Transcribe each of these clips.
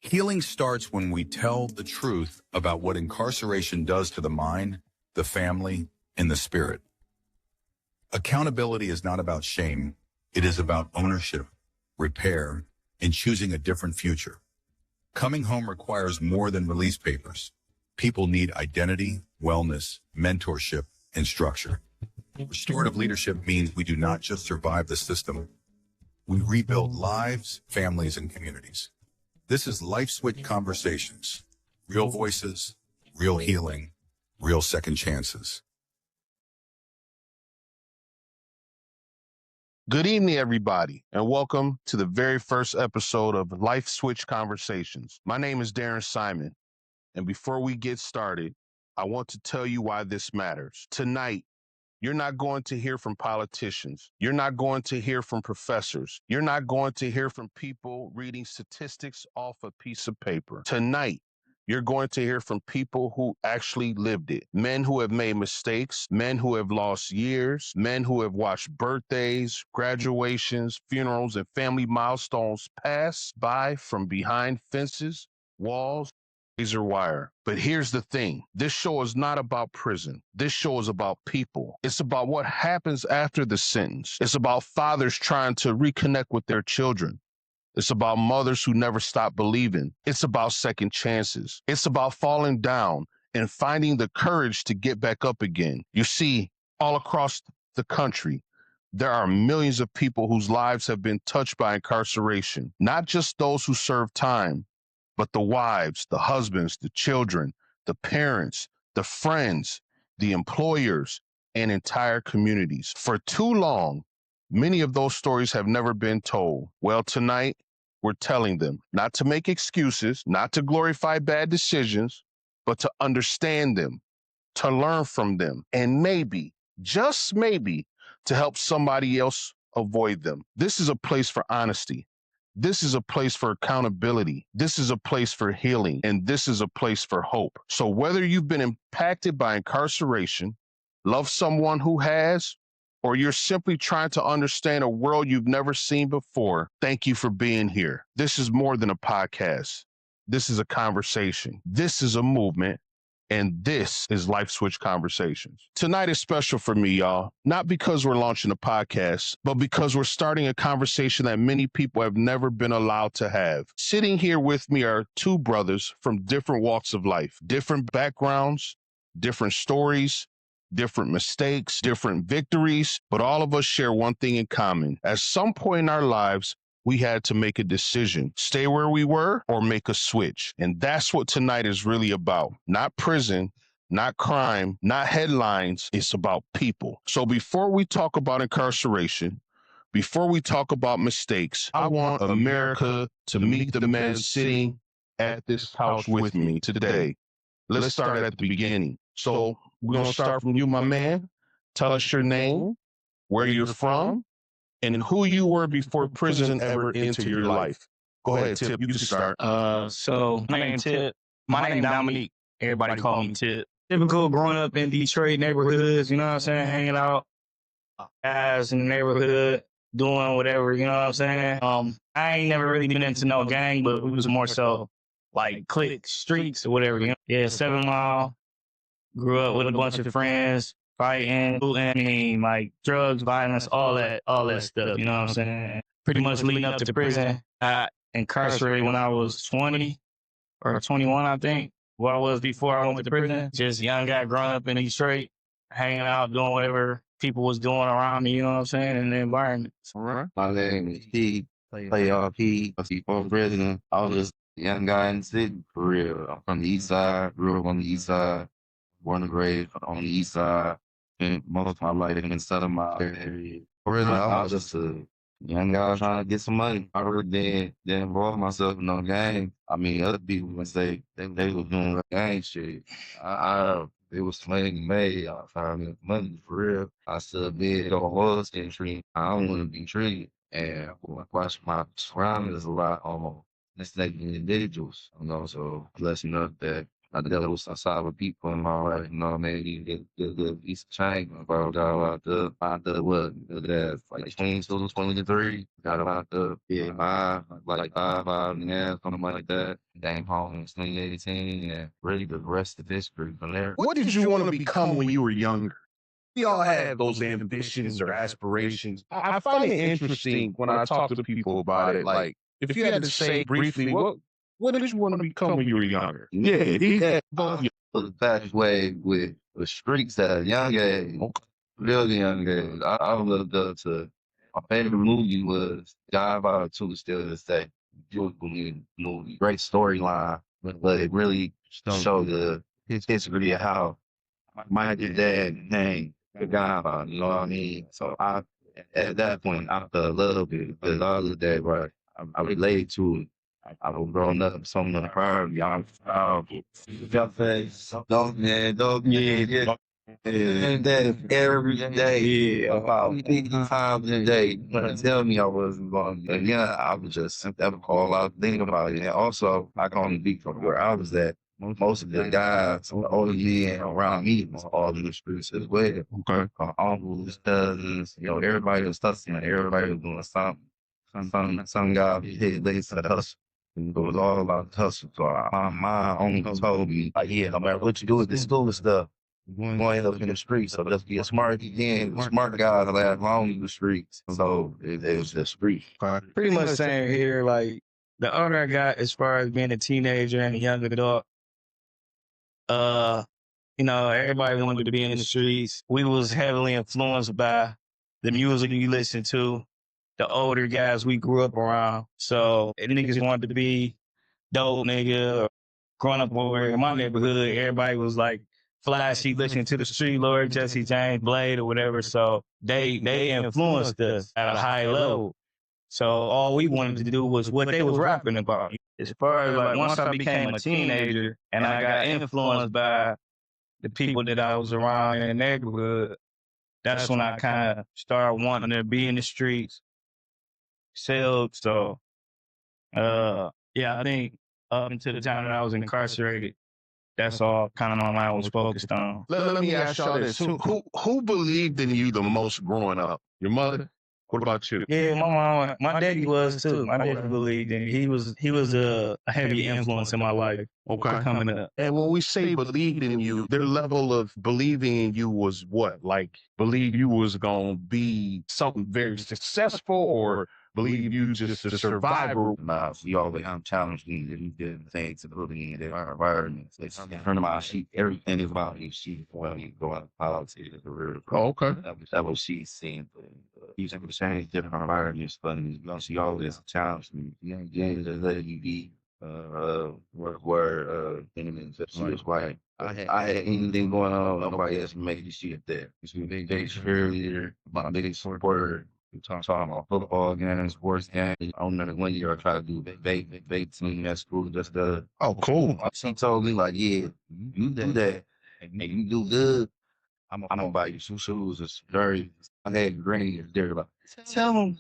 Healing starts when we tell the truth about what incarceration does to the mind, the family, and the spirit. Accountability is not about shame. It is about ownership, repair, and choosing a different future. Coming home requires more than release papers. People need identity, wellness, mentorship, and structure. Restorative leadership means we do not just survive the system. We rebuild lives, families, and communities. This is Life Switch Conversations. Real voices, real healing, real second chances. Good evening, everybody, and welcome to the very first episode of Life Switch Conversations. My name is Derron Simon, and before we get started, I want to tell you why this matters. Tonight, you're not going to hear from politicians. You're not going to hear from professors. You're not going to hear from people reading statistics off a piece of paper. Tonight, you're going to hear from people who actually lived it. Men who have made mistakes, men who have lost years, men who have watched birthdays, graduations, funerals, and family milestones pass by from behind fences, walls, razor wire. But here's the thing. This show is not about prison. This show is about people. It's about what happens after the sentence. It's about fathers trying to reconnect with their children. It's about mothers who never stop believing. It's about second chances. It's about falling down and finding the courage to get back up again. You see, all across the country, there are millions of people whose lives have been touched by incarceration, not just those who serve time, but the wives, the husbands, the children, the parents, the friends, the employers, and entire communities. For too long, many of those stories have never been told. Well, tonight, we're telling them, not to make excuses, not to glorify bad decisions, but to understand them, to learn from them, and maybe, just maybe, to help somebody else avoid them. This is a place for honesty. This is a place for accountability. This is a place for healing, and this is a place for hope. So whether you've been impacted by incarceration, love someone who has, or you're simply trying to understand a world you've never seen before, thank you for being here. This is more than a podcast. This is a conversation. This is a movement. And this is Life Switch Conversations. Tonight is special for me, y'all. Not because we're launching a podcast, but because we're starting a conversation that many people have never been allowed to have. Sitting here with me are two brothers from different walks of life, different backgrounds, different stories, different mistakes, different victories, but all of us share one thing in common. At some point in our lives, we had to make a decision, stay where we were or make a switch. And that's what tonight is really about. Not prison, not crime, not headlines. It's about people. So before we talk about incarceration, before we talk about mistakes, I want America to meet the men sitting at this couch with me today. Let's start at the beginning. So we're going to start from you, my man. Tell us your name, where you're from, and who you were before prison ever entered your life. Go ahead, Tip. You can start. So my name Tip. My name Dominique. Everybody call me Tip. Typical growing up in Detroit neighborhoods, you know what I'm saying? Hanging out, guys in the neighborhood, doing whatever, you know what I'm saying? I ain't never really been into no gang, but it was more so like clique streets or whatever, you know? Yeah, 7 Mile. Grew up with a bunch of friends. Fighting, looting, like drugs, violence, all that stuff, you know what I'm saying? Pretty much leading up to prison. I incarcerated when I was 20 or 21, I think. What I was before I went to prison. Just a young guy growing up in Detroit, hanging out, doing whatever people was doing around me, you know what I'm saying, in the environment. All right. My name is P. Play RP. Before prison, I was just a young guy in the city, for real. I'm from the east side, grew up on the east side, born and raised on the east side. And most of my life in Southern Mile area. Originally, I was just a young guy trying to get some money. I really didn't involve myself in no gang. I mean, other people would say they was doing gang shit. It was money made. I found money for real. I still did the whole century. I don't want to be treated. And watch my surroundings a lot on mistakes individuals. You know, so blessed enough that I dealt with some solid people in my life, you know, maybe the East China, bro, got locked up, what, like 22, 23, got locked up, yeah, five and a half, something like that. Came home in 2018, and really the rest of history from there. What did you want to become when you were younger? We all had those ambitions or aspirations. I find it interesting when I talk to people about it. Like, if you had to say briefly, what did you want to become when you were younger? Yeah, he had the pathway with the streets at a young age, really young age. I looked up to my favorite movie was Godfather 2 still to this day. Beautiful movie, great storyline, but it really showed the history of how my dad name the Godfather, you know what I mean? So at that point, I felt a little bit, because I was that, right? I related to it. I was growing up, some of the prior, y'all, dog man, yeah. And that every day, yeah, about 50 times a day, when tell me I wasn't going, and yeah, I was just that was all I was thinking about it. And also, I can only be from where I was at. Most of the guys, the older men around me was all in the streets as well. Okay. Uncles, cousins, you know, everybody was hustling, everybody was doing something. Some guys hit legs to the hustle. It was all about the hustle. So my mom only told me, like, yeah, no matter what you do with this school stuff, you're going to end up in the streets. So just be a smart again, smart guy that last long in the streets. So it was the street. Pretty much same here. Like the older I got, as far as being a teenager and a young adult, you know, everybody wanted to be in the streets. We was heavily influenced by the music you listen to, the older guys we grew up around. So if niggas wanted to be dope nigga or growing up over in my neighborhood, everybody was like flashy, listening to the Street Lord, Jesse James, Blade, or whatever. So they influenced us at a high level. So all we wanted to do was what they was rapping about. As far as like once I became a teenager and I got influenced by the people that I was around in the neighborhood, that's when I kind of started wanting to be in the streets, sell. So, yeah, I think up until the time that I was incarcerated, that's all kind of all I was focused on. Let me ask y'all this: who believed in you the most growing up? Your mother? What about you? Yeah, my mom, my daddy was too. My daddy believed in me. He was a heavy influence in my life. Okay. Coming up. And when we say believed in you, their level of believing in you was what? Like, believe you was going to be something very successful, or believe you just a survivor? Nah, we always challenged me to do different things to put in their environments. It's turn my sheet, everything is about these sheep when you go out of politics and career. Oh, okay. That was she's seen. You can change different environments, but you know, she always challenged me. You ain't just let you be enemies. She was like, I had anything going on, nobody else made this shit there. She's a big cheerleader, my biggest supporter. We talking about football games, sports games. I remember one year I tried to do vape team at school. Just oh, cool. She told me like, yeah, you do that, and you do good. I'm gonna buy you some shoes. It's very. I had green there, like tell them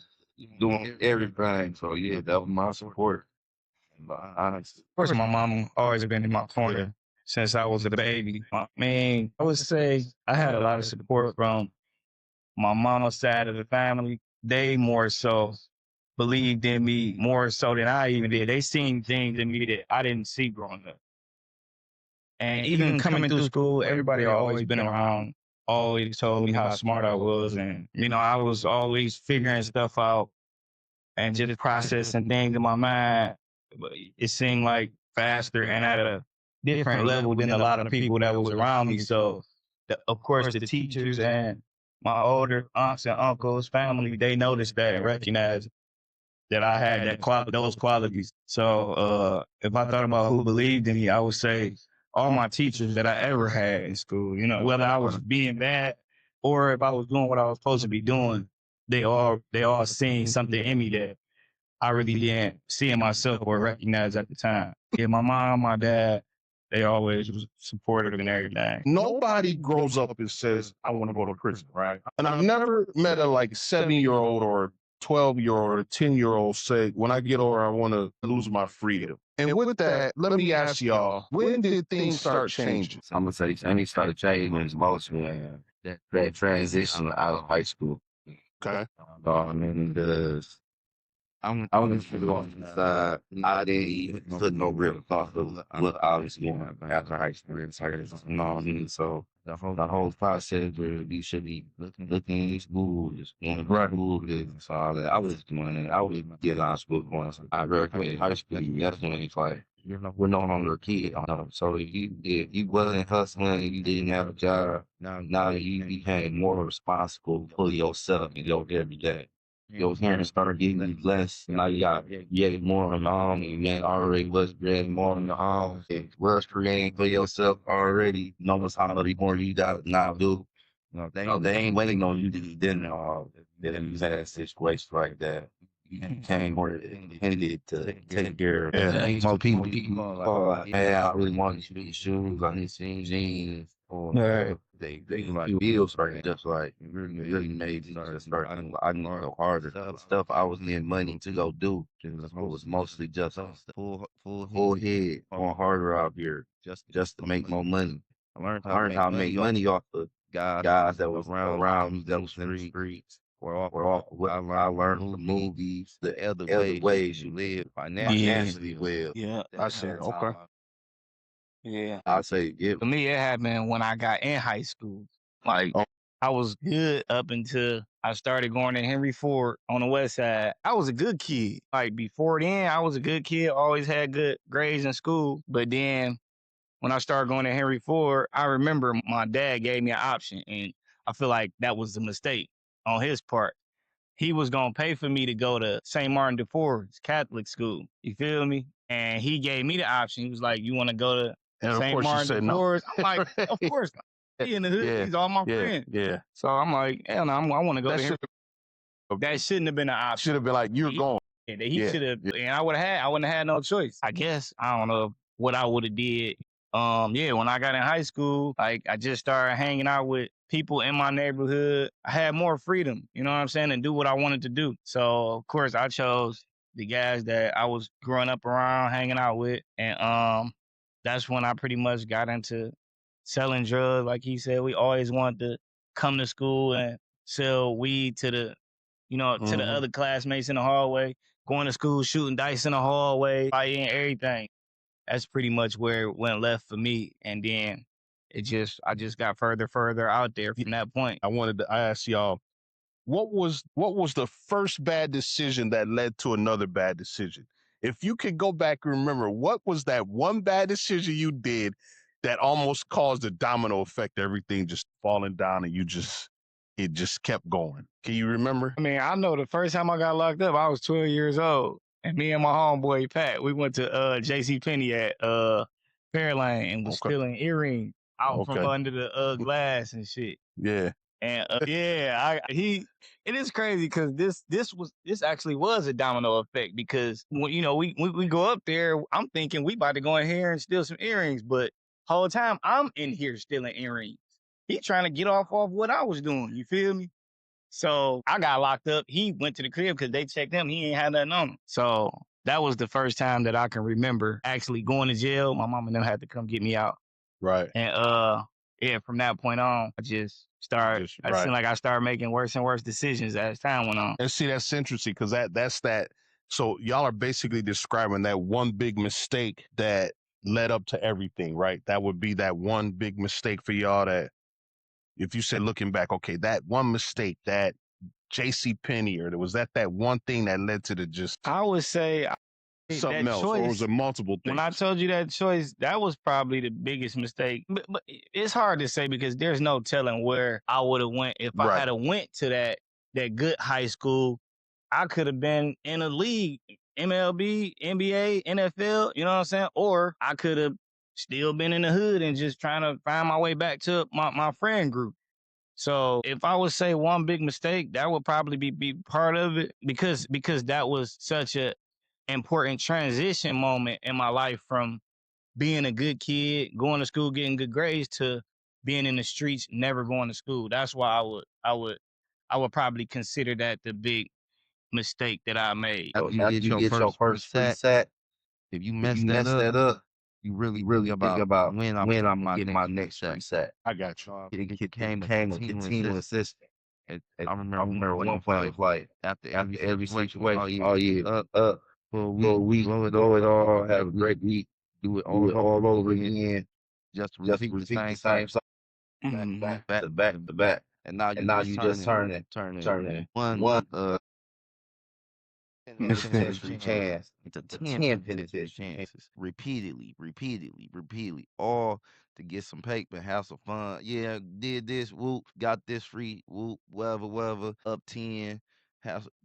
doing everything. So yeah, that was my support. Of course, my mom always been in my corner since I was a baby. I mean, I would say I had a lot of support from my mama's side of the family. They more so believed in me more so than I even did. They seen things in me that I didn't see growing up. And even coming through school, everybody always been around, always told me how smart I was. And, you know, I was always figuring stuff out and just processing things in my mind. But it seemed like faster and at a different level than a lot of people that was around me. So, of course, the teachers and my older aunts and uncles, family, they noticed that and recognized that I had those qualities. So if I thought about who believed in me, I would say all my teachers that I ever had in school, you know, whether I was being bad or if I was doing what I was supposed to be doing, they all seen something in me that I really didn't see in myself or recognize at the time. Yeah, my mom, my dad, they always was supportive and everything. Nobody grows up and says, I want to go to prison, right? And I've never met a like 7-year-old or 12-year-old or 10-year-old say, when I get older, I want to lose my freedom. And with that, let me ask y'all, when did things start changing? I'm gonna say things started changing when it's mostly that transition out of high school. Okay. Because I was just on the side. I didn't even put no real thought of what I was going after high school. You know what I mean? So the whole process where you should be looking in school, just going to school, so all that. I was doing it. I was getting out of school going. I graduated high school. That's when it's like we're no longer a kid. So if you wasn't hustling, you didn't have a job. Now you became more responsible for yourself and your every day. Your parents started giving you less. Now you got more on the home. You ain't already was getting more on the home. It was creating for yourself already. Notice how much more you got to now do. They ain't waiting on you to be then you had a situation like that. You became more independent to take care of it. More people call like, hey, I really want these shoes. I need some jeans. Or they like bills right just like really made me start. I learned harder stuff. I was needing money to go do. It was mostly just full head on harder out here just to make more money. I learned how to make money off of guys that was around me that was in the streets. Or off what I learned from the movies, the other ways you live financially well. Yeah. I said, okay. Yeah. I say, yeah. For me, it happened when I got in high school. Like, Oh. I was good up until I started going to Henry Ford on the west side. I was a good kid. Like, before then, I was a good kid, always had good grades in school. But then when I started going to Henry Ford, I remember my dad gave me an option. And I feel like that was a mistake on his part. He was going to pay for me to go to St. Martin de Porres Catholic school. You feel me? And he gave me the option. He was like, you want to go to And of St. course you Martin said de no. Porres? I'm like, of course not. He in the hood. He's all my friends. Yeah. So I'm like, hell no, I want to go That to Henry. That shouldn't have been an option. should have been like, you're going. He should have, and I wouldn't have had no choice. I guess I don't know what I would have did. When I got in high school, like I just started hanging out with people in my neighborhood. I had more freedom, you know what I'm saying, and do what I wanted to do. So of course I chose the guys that I was growing up around, hanging out with, and that's when I pretty much got into selling drugs. Like he said, we always wanted to come to school and sell weed to the to the other classmates in the hallway, going to school, shooting dice in the hallway, fighting everything. That's pretty much where it went left for me. And then I just got further out there from that point. I wanted to ask y'all, what was the first bad decision that led to another bad decision? If you could go back and remember, what was that one bad decision you did that almost caused a domino effect, everything just falling down and it just kept going? Can you remember? I mean, I know the first time I got locked up, I was 12 years old. And me and my homeboy Pat, we went to JCPenney at Fairlane and was stealing earrings out from under the glass and shit. Yeah. And it is crazy because this actually was a domino effect because when we go up there, I'm thinking we about to go in here and steal some earrings, but whole time I'm in here stealing earrings. He trying to get off what I was doing. You feel me? So I got locked up. He went to the crib because they checked him. He ain't had nothing on him. So that was the first time that I can remember actually going to jail. My mom and them had to come get me out. Right. And from that point on, I just started. I seemed like I started making worse and worse decisions as time went on. And see, that's interesting because that's that. So y'all are basically describing that one big mistake that led up to everything, right? That would be that one big mistake for y'all that, if you said looking back, okay, that one mistake, that JCPenney, or was that one thing that led to the just I would say something else, or was it multiple things? When I told you that choice, that was probably the biggest mistake. But it's hard to say because there's no telling where I would have went if I had went to that good high school. I could have been in a league, MLB, NBA, NFL, you know what I'm saying? Or I could have still been in the hood and just trying to find my way back to my friend group. So if I would say one big mistake, that would probably be part of it because that was such a important transition moment in my life from being a good kid, going to school, getting good grades to being in the streets, never going to school. That's why I would probably consider that the big mistake that I made. After you get your first preset, if you mess that up, you really think about when I'm getting my next preset. I got you. It became a continuous system. I remember one point, like after every situation, oh yeah, up for a week, blow it all, have a great week, do it all over again, just repeat the same song, back to back to back, and now you just turning one penitentiary chance into 10 penitentiary chances repeatedly, all to get some paper, have some fun. Yeah, did this, whoop, got this free, whoop, whatever, up 10,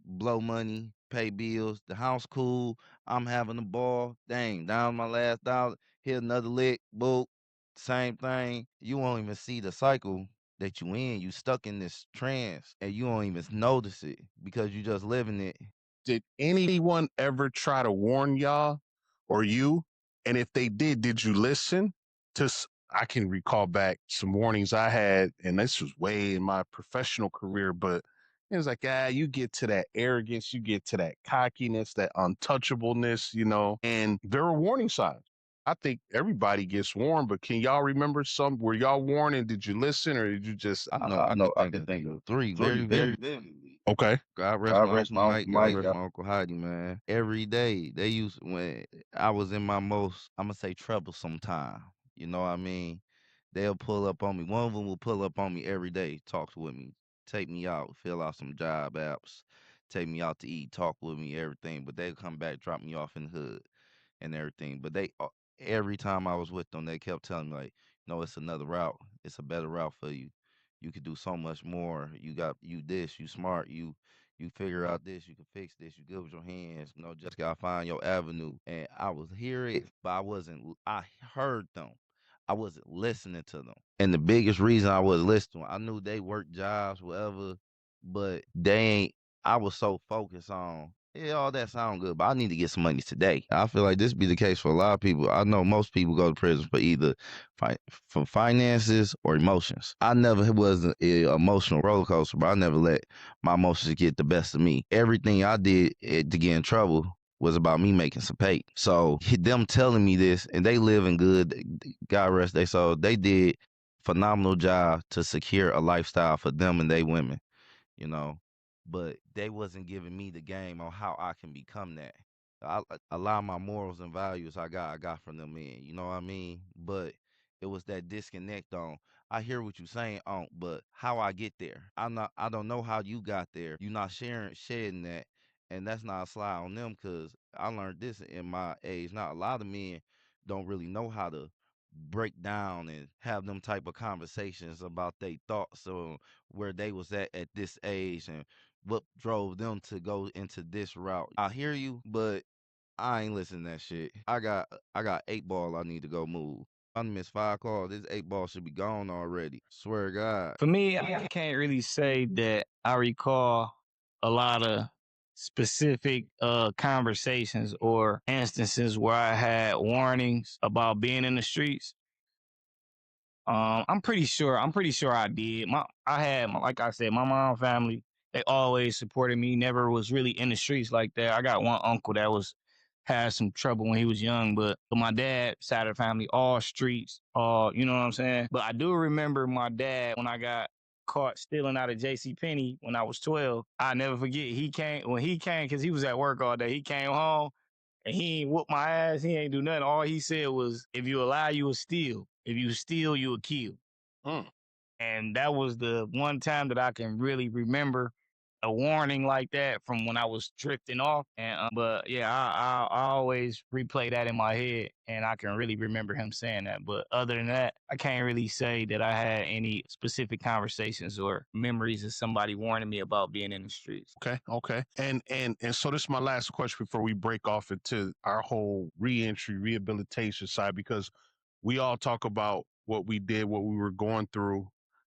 blow money, pay bills, the house cool, I'm having a ball, dang, down my last dollar, hit another lick, boop, same thing. You won't even see the cycle that you in. You stuck in this trance and you don't even notice it because you just living it. Did anyone ever try to warn y'all or you? And if they did you listen? I can recall back some warnings I had, and this was way in my professional career, but it was like, you get to that arrogance, you get to that cockiness, that untouchableness, and there were warning signs. I think everybody gets warned, but can y'all remember some? Were y'all warned and did you listen or did you just? I can think of three very vividly. Okay. God rest my Uncle Mike, God rest my Uncle Heidi, man. Every day they used when I was in my most, I'm gonna say troublesome time. You know what I mean? They'll pull up on me. One of them will pull up on me every day, talk with me, take me out, fill out some job apps, take me out to eat, talk with me, everything. But they'll come back, drop me off in the hood and everything. But every time I was with them, they kept telling me like, no, it's another route. It's a better route for you. You could do so much more. You this, you smart, you figure out this, you can fix this, you good with your hands, just gotta find your avenue. And I was hearing it, but I heard them. I wasn't listening to them. And the biggest reason I was listening, I knew they worked jobs, whatever, but they ain't I was so focused on, yeah, all that sound good, but I need to get some money today. I feel like this be the case for a lot of people. I know most people go to prison for either for finances or emotions. I never was an emotional roller coaster, but I never let my emotions get the best of me. Everything I did to get in trouble was about me making some pay. So them telling me this, and they living good, God rest their soul, they did phenomenal job to secure a lifestyle for them and they women, you know. But they wasn't giving me the game on how I can become that. A lot of my morals and values I got from them men, you know what I mean? But it was that disconnect on, I hear what you're saying, but how I get there. I don't know how you got there. You're not shedding that. And that's not a slide on them because I learned this in my age. Now a lot of men don't really know how to break down and have them type of conversations about their thoughts or where they was at this age and what drove them to go into this route. I hear you, but I ain't listening to that shit. I got 8 ball I need to go move. I done missed 5 calls. This 8 ball should be gone already. Swear to God. For me, I can't really say that I recall a lot of specific conversations or instances where I had warnings about being in the streets. I'm pretty sure I did. Like I said, my mom family, they always supported me, never was really in the streets like that. I got one uncle that had some trouble when he was young, but my dad side of the family, all streets, all, you know what I'm saying? But I do remember my dad when I got caught stealing out of JC Penney when I was 12. I never forget, when he came, because he was at work all day, he came home and he ain't whoop my ass. He ain't do nothing. All he said was, if you lie, you will steal. If you steal, you will kill. Mm. And that was the one time that I can really remember a warning like that from when I was drifting off. And but yeah, I always replay that in my head, and I can really remember him saying that. But other than that, I can't really say that I had any specific conversations or memories of somebody warning me about being in the streets. Okay. And so this is my last question before we break off into our whole reentry rehabilitation side, because we all talk about what we did, what we were going through,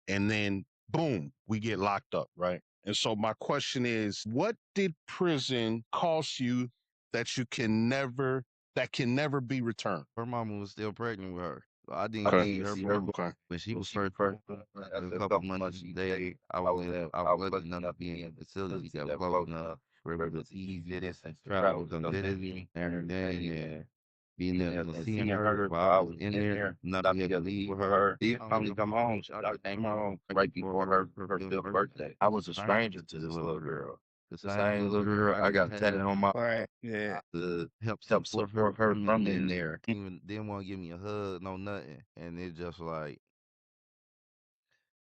and then boom, we get locked up, right? And so my question is, what did prison cost you that can never be returned? Her mama was still pregnant with her. So I didn't Okay. see her born. Okay. When she was first born, a couple months they I was lucky enough to be in a facility that was close enough where it was easy and travel to visit me every day, yeah. Being there and seeing her while I was in there, not be able to leave with her. She finally come home. I came home right before her fifth birthday. I was a stranger to this little girl. The same little girl I got tatted on my Right. Yeah. to help support her from in there. Even didn't want to give me a hug, no nothing. And it just like,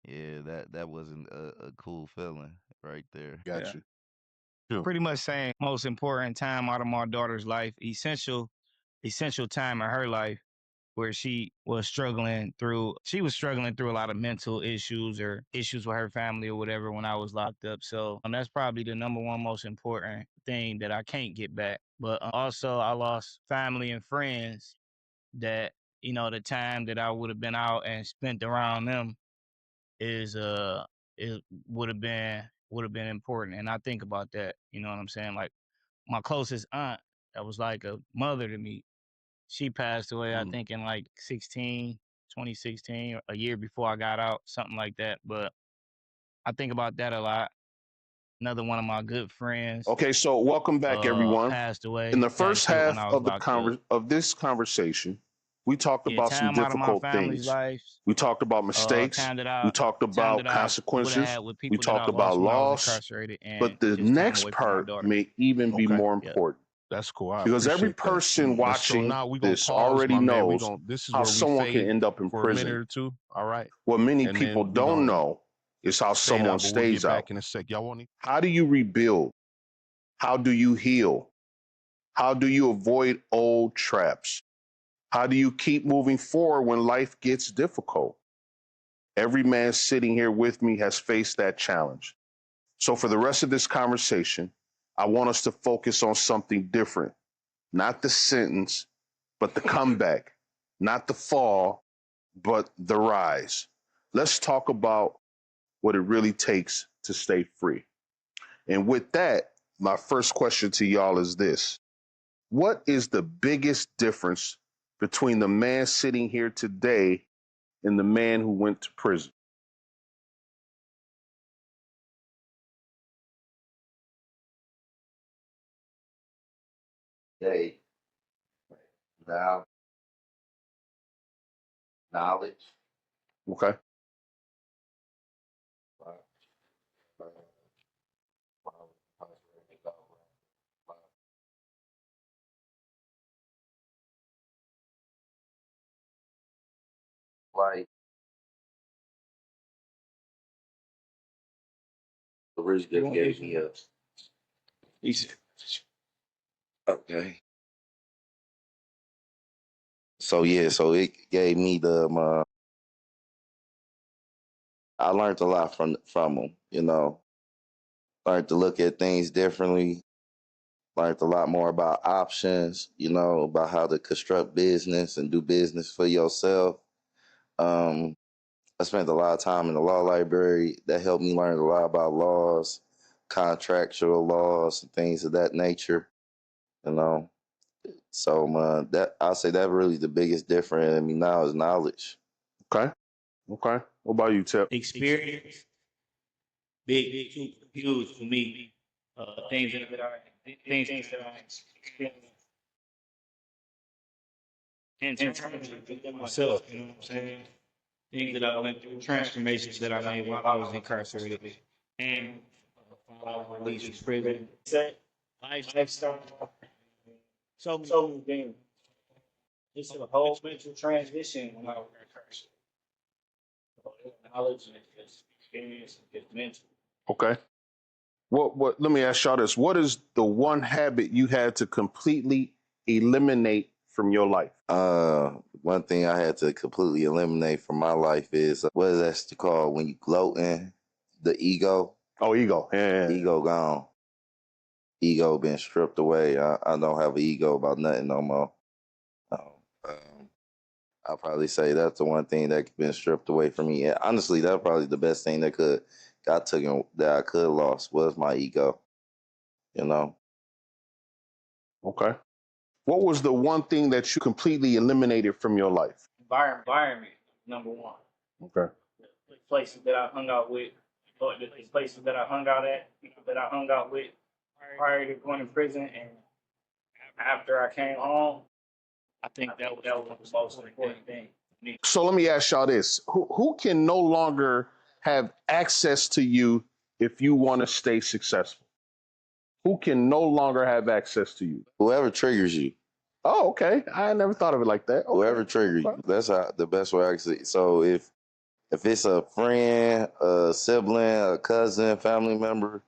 yeah, that wasn't a cool feeling right there. Got Yeah. you. Sure. Pretty much saying most important time out of my daughter's life, essential time in her life where she was struggling through a lot of mental issues or issues with her family or whatever when I was locked up. So that's probably the number one most important thing that I can't get back. But also I lost family and friends that, the time that I would have been out and spent around them is it would have been important. And I think about that, you know what I'm saying? Like my closest aunt that was like a mother to me, she passed away, I think in like 2016, or a year before I got out, something like that. But I think about that a lot. Another one of my good friends Okay, so welcome back, everyone. passed In away, the got first killed when half I was of locked up. this conversation, we talked Yeah, about some time out of my difficult family's things. lives. We talked about mistakes. Time that We I talked time about that I would have consequences. had with We people that I talked about lost when I was loss. incarcerated, and But the just time next away from my part daughter. may even be Okay. more Yeah. important That's cool. I because every appreciate that. person And so watching now we're gonna this pause, already my man. knows This is how where we someone can fade end up in for a minute prison. or two. All right. What many And people then we don't gonna know is how fade someone out, but we'll stays get out. back in a sec. Y'all want to? How do you rebuild? How do you heal? How do you avoid old traps? How do you keep moving forward when life gets difficult? Every man sitting here with me has faced that challenge. So, for the rest of this conversation, I want us to focus on something different. Not the sentence, but the comeback. Not the fall, but the rise. Let's talk about what it really takes to stay free. And with that, my first question to y'all is this: what is the biggest difference between the man sitting here today and the man who went to prison? They now knowledge. Okay. Like the rich just gave me a okay. So yeah, so it gave me I learned a lot from them, learned to look at things differently, learned a lot more about options, about how to construct business and do business for yourself. Um, I spent a lot of time in the law library. That helped me learn a lot about laws, contractual laws, and things of that nature. You know, so that I'll say that really the biggest difference in me now is knowledge. Okay. Okay. What about you, Tip? Experience, big, huge for me. Things that I experienced internally within myself. You know what I'm saying? Things that I went through, transformations that I made while I was incarcerated, and release from prison. Lifestyle. So many things. It's a whole mental transition when I was incarcerated. Knowledge and experience and just mental. Okay. What let me ask y'all this. What is the one habit you had to completely eliminate from your life? One thing I had to completely eliminate from my life is what is that called when you gloating, the ego. Oh, ego. Yeah. Ego gone. Ego been stripped away. I don't have an ego about nothing no more. Um, I'll probably say that's the one thing that been stripped away from me. And honestly, that's probably the best thing that got taken that I could have lost was my ego. You know. Okay. What was the one thing that you completely eliminated from your life? Environment, number one. Okay. The places that I hung out with, or the places that I hung out at, people that I hung out with, prior to going to prison and after I came home, I think that was the most important thing. So let me ask y'all this: who can no longer have access to you if you want to stay successful? Who can no longer have access to you? Whoever triggers you, Oh, okay. I never thought of it like that. Okay. whoever triggers you, that's how the best way I can see it. So if it's a friend, a sibling, a cousin, family member,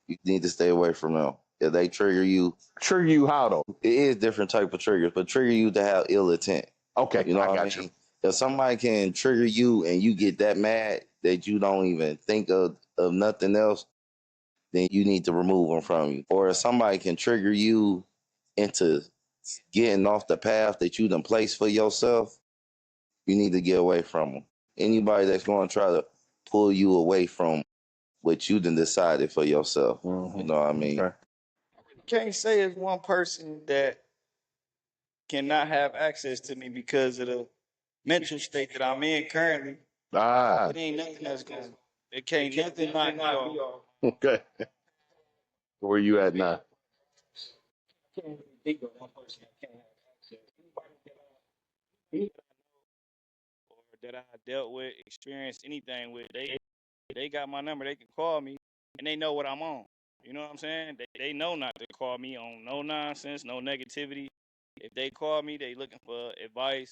you need to stay away from them. If they trigger you, Trigger you how though? it is different type of triggers, but trigger you to have ill intent. Okay, You know I what I got mean? you. If somebody can trigger you and you get that mad that you don't even think of nothing else, then you need to remove them from you. Or if somebody can trigger you into getting off the path that you done placed for yourself, you need to get away from them. Anybody that's going to try to pull you away from what you done decided for yourself. You know what I mean? Okay. Can't say it's one person that cannot have access to me because of the mental state that I'm in currently. Ah, It ain't nothing that's going. It can't nothing knock me off. okay. Where you at now? I can't really think of one person that can't have access. Anybody Or that I dealt with, experienced anything with, they got my number. They can call me, and they know what I'm on. You know what I'm saying? They know not to call me on no nonsense, no negativity. If they call me, they looking for advice,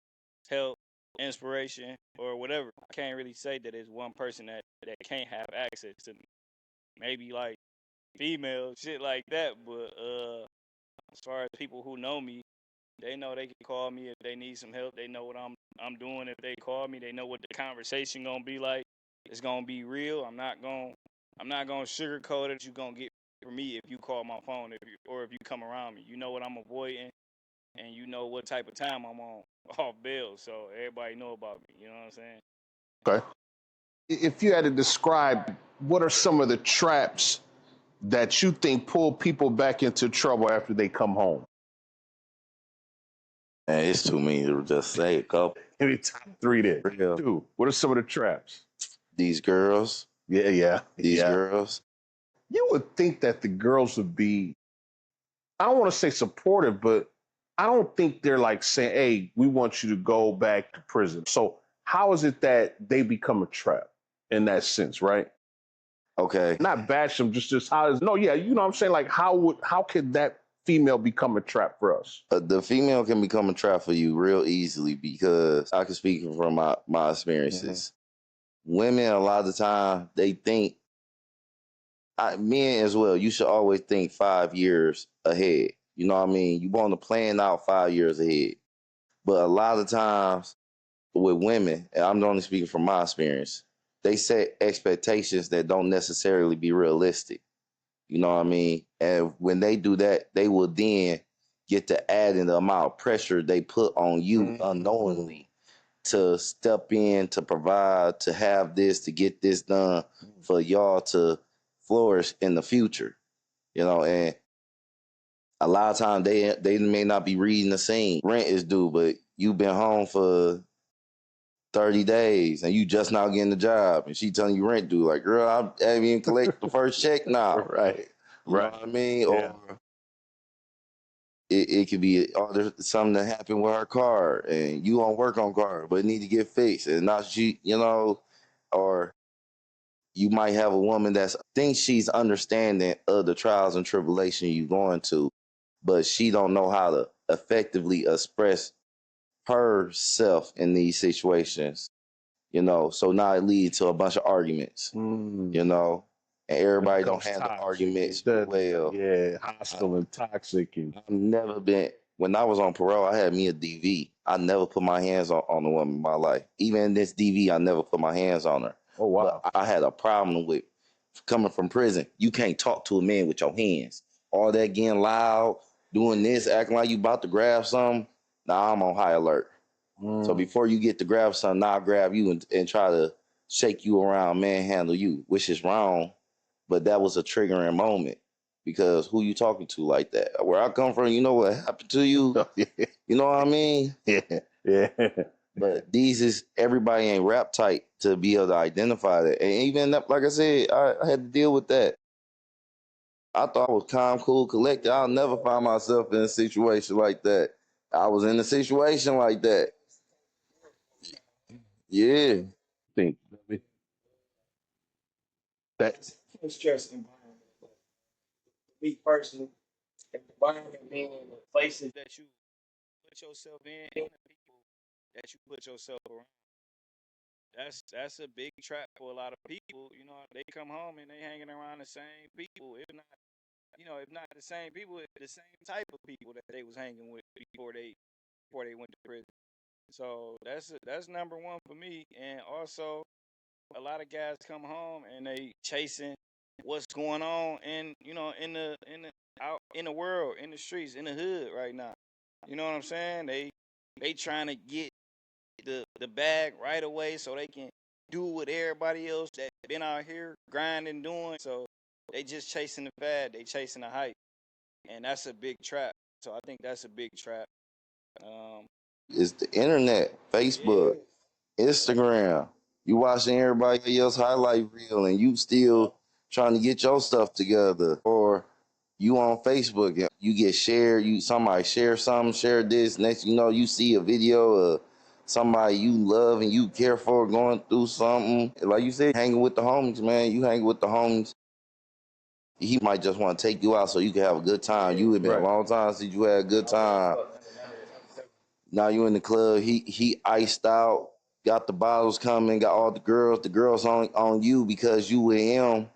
help, inspiration, or whatever. I can't really say that it's one person that can't have access to me. Maybe like female shit like that, but as far as people who know me, they know they can call me if they need some help. They know what I'm doing if they call me. They know what the conversation gonna be like. It's gonna be real. I'm not gonna sugarcoat it. You gonna get from me if you call my phone or if you come around me. You know what I'm avoiding, and you know what type of time I'm on off bail. So everybody know about me. You know what I'm saying? Okay. If you had to describe what are some of the traps that you think pull people back into trouble after they come home? Man, it's too many to just say a couple. Maybe top three there. Real. Two. What are some of the traps? These girls, These girls. You would think that the girls would be, I don't want to say supportive, but I don't think they're like saying, hey, we want you to go back to prison. So how is it that they become a trap in that sense, right? Okay. Not bash them, just how is, no, yeah, you know what I'm saying? Like how could that female become a trap for us? The female can become a trap for you real easily because I can speak from my experiences. Women, a lot of the time, they think, men as well, you should always think 5 years ahead. You know what I mean? You want to plan out 5 years ahead. But a lot of times with women, and I'm only speaking from my experience, they set expectations that don't necessarily be realistic. You know what I mean? And when they do that, they will then get to add in the amount of pressure they put on you unknowingly to step in, to provide, to have this, to get this done for y'all to flourish in the future. You know, and a lot of times they may not be reading the scene. Rent is due, but you've been home for 30 days and you just now getting the job and she telling you rent due. Like, girl, I haven't even collected the first check now. Right. You know what I mean? Or it could be, oh, there's something that happened with her car and you on work on car, but it need to get fixed. And now she, you know, or you might have a woman that thinks she's understanding of the trials and tribulation you're going to, but she don't know how to effectively express herself in these situations, you know. So now it leads to a bunch of arguments, you know, and everybody don't handle arguments well. Yeah, hostile and toxic. And I've never been, when I was on parole, I had me a DV. I never put my hands on a woman in my life. Even in this DV, I never put my hands on her. oh wow. But I had a problem with coming from prison. You can't talk to a man with your hands. All that getting loud, doing this, acting like you about to grab something. Now I'm on high alert. So before you get to grab something, now I'll grab you and try to shake you around, manhandle you, which is wrong. But that was a triggering moment because who you talking to like that? Where I come from, you know what happened to you? You know what I mean? Yeah. But these is, everybody ain't rap tight to be able to identify that. And even like I said, I had to deal with that. I thought I was calm, cool, collected. I'll never find myself in a situation like that. I was in a situation like that. Yeah. Think that Stress environment. Me personally, the environment being in the places that you put yourself in and the people that you put yourself around. That's a big trap for a lot of people. You know, they come home and they hanging around the same people. If not, if not the same people, the same type of people that they was hanging with before they went to prison. So that's number one for me. And also, a lot of guys come home and they chasing what's going on in the out in the world, in the streets, in the hood right now. You know what I'm saying? They trying to get the bag right away so they can do what everybody else that been out here grinding doing. So they just chasing the bag, they chasing the hype, and that's a big trap. So I think that's a big trap. Um, It's the internet, Facebook, Instagram. You watching everybody else highlight reel and you still trying to get your stuff together. Or you on Facebook and you get shared, somebody share something, share this. Next you know, you see a video of somebody you love and you care for going through something. Like you said, hanging with the homies, man. You hanging with the homies. He might just want to take you out so you can have a good time. You have been a long time since you had a good time. Now you in the club. He iced out, got the bottles coming, got all the girls. The girls on you because you with him.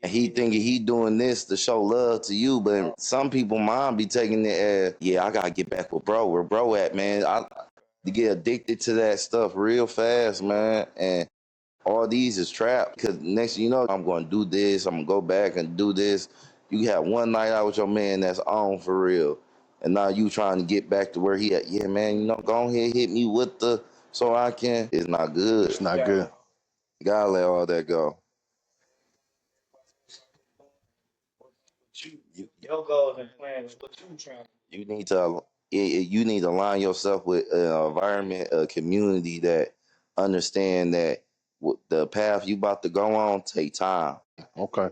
And he thinking he doing this to show love to you, but some people mind be taking it as, yeah, I gotta get back with bro. Where bro at, man? To get addicted to that stuff real fast, man. And all these is trapped because next thing you know, I'm going to do this. I'm going to go back and do this. You have one night out with your man that's on for real. And now you trying to get back to where he at. Yeah, man, go ahead, hit me with so I can. It's not good. it's not good. You gotta let all that go. your goals and plans, what you trying to You need to you need to align yourself with an environment, a community that understand that the path you about to go on take time. Okay.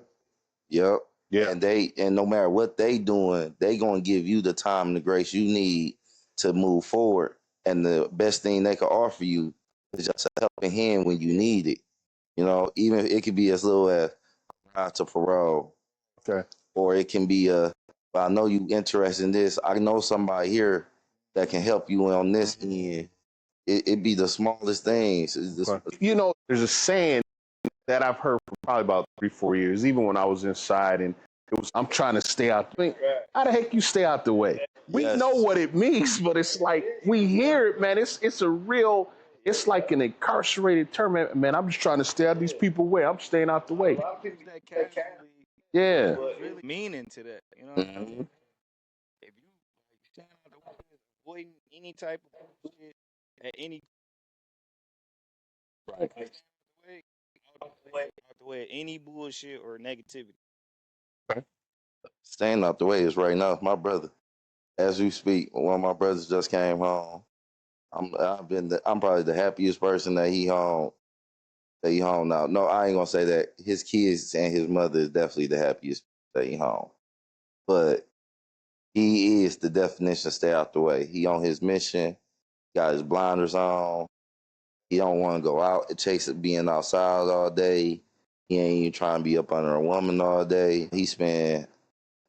Yep. Yeah. And no matter what they doing, they gonna give you the time and the grace you need to move forward. And the best thing they can offer you is just a helping hand when you need it. Even if it could be as little as ride to parole, Okay. or it can be well, I know you interested in this. I know somebody here that can help you on this end. It be the smallest things. Okay. There's a saying that I've heard for probably about 3-4 years, even when I was inside, and it was, I'm trying to stay out. I mean, how the heck you stay out the way? We know what it means, but it's like we hear it, man. It's a real, it's like an incarcerated term, man. I'm just trying to stay out these people's way. I'm staying out the way. that casually, Yeah. really meaning to that. You know, Mm-hmm. if you stand out the way, avoiding any type of bullshit at any Right. out the way of any bullshit or negativity. Staying out the way is right now. My brother, as we speak, one of my brothers just came home. I'm probably the happiest person that he home. That he home now. No, I ain't gonna say that. His kids and his mother is definitely the happiest that he home. But he is the definition of stay out the way. He on his mission, got his blinders on. He don't want to go out and chase it being outside all day. He ain't even trying to be up under a woman all day. He spend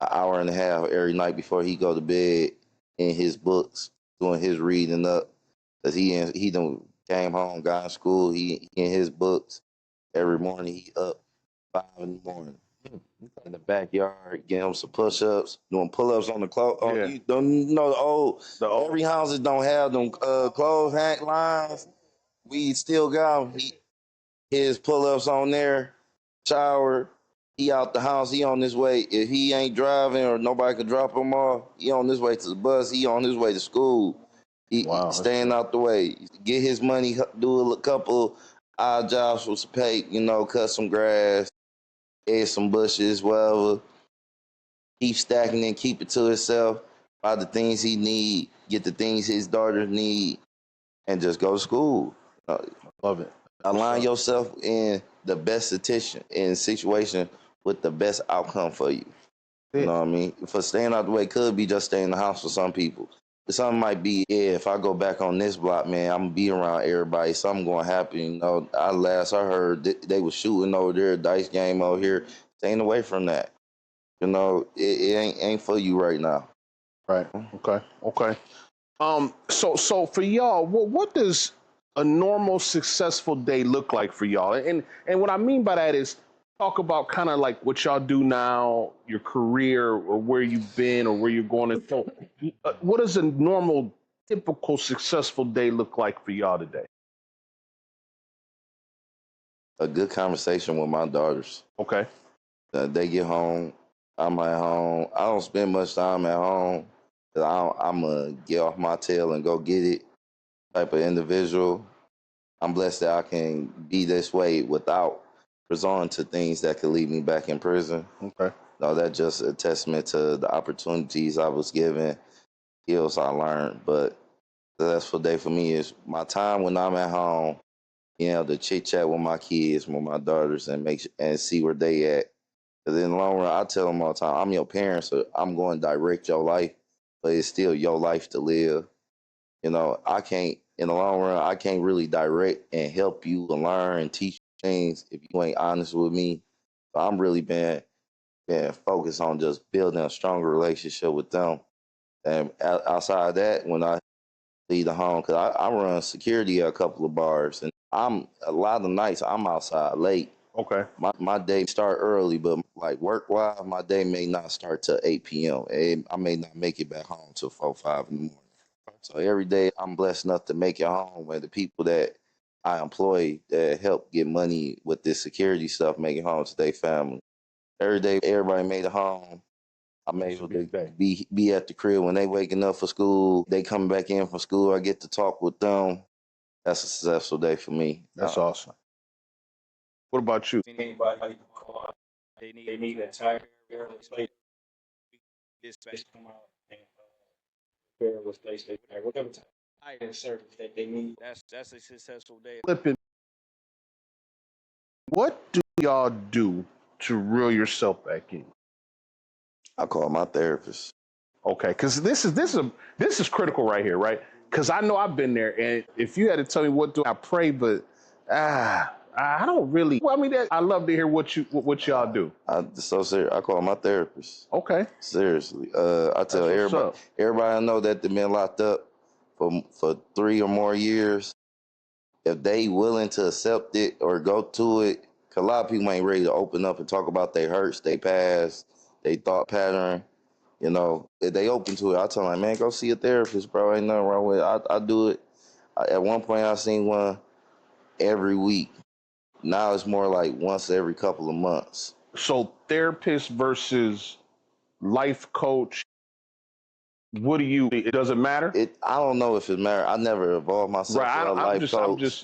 an hour and a half every night before he go to bed in his books, doing his reading up. Cause he done came home, got in school. He in his books every morning. He up 5 in the morning in the backyard, getting him some push-ups, doing pull-ups on the clothes. Oh, Yeah. you don't know every houses don't have them clothes hang lines. We still got him. His pull-ups on there, shower. He out the house. He on his way. If he ain't driving or nobody can drop him off, he on his way to the bus. He on his way to school. He staying out the way. Get his money. Do a couple odd jobs for some pay. Cut some grass, add some bushes, whatever. Keep stacking and keep it to himself. Buy the things he need. Get the things his daughters need, and just go to school. Love it. Align yourself in the best situation with the best outcome for you. You know what I mean? For staying out the way could be just staying in the house for some people. Some might be, yeah, if I go back on this block, man, I'm gonna be around everybody. Something gonna happen. You know, last I heard, they was shooting over there, dice game over here. Staying away from that. You know, it ain't for you right now. Right. Okay. So for y'all, what does a normal successful day look like for y'all? And what I mean by that is talk about kind of like what y'all do now, your career, or where you've been, or where you're going. And so, what does a normal, typical successful day look like for y'all today? A good conversation with my daughters. Okay. They get home, I'm at home. I don't spend much time at home. I'm going to get off my tail and go get it type of individual. I'm blessed that I can be this way without resorting to things that could leave me back in prison. Okay. No, that's just a testament to the opportunities I was given, skills I learned. But the successful day for me is my time when I'm at home, you know, to chit chat with my kids, with my daughters, and see where they at. Because in the long run, I tell them all the time, I'm your parent, so I'm going to direct your life, but it's still your life to live. You know, in the long run, I can't really direct and help you and learn and teach you things if you ain't honest with me. So I'm really been focused on just building a stronger relationship with them. And outside of that, when I leave the home, because I run security at a couple of bars, and a lot of the nights I'm outside late. Okay. My day start early, but like work-wise, my day may not start till 8 p.m. I may not make it back home till 4, 5 in the morning. So every day I'm blessed enough to make it home where the people that I employ that help get money with this security stuff make it home to their family. Every day everybody made it home. I'm able to be at the crib when they waking up for school. They coming back in from school. I get to talk with them. That's a successful day for me. That's awesome. What about you? Anybody call, they need a tire replacement. Dispatch come out and repair what they whatever item service that they need. That's a successful day. Flipping. What do y'all do to reel yourself back in? I call my therapist. Okay, because this is critical right here, right? Because I know I've been there, and if you had to tell me what do I pray, but I don't really. Well, I mean, I love to hear what y'all do. So serious. I call my therapist. Okay. Seriously. I tell everybody I know that they've been locked up for 3 or more years. If they willing to accept it or go to it, because a lot of people ain't ready to open up and talk about their hurts, their past, their thought pattern. You know, if they open to it, I tell them, man, go see a therapist, bro. Ain't nothing wrong with it. I do it. At one point, I seen one every week. Now it's more like once every couple of months. So therapist versus life coach. What do you? It doesn't matter. I don't know if it matters. I never involved myself with a life coach.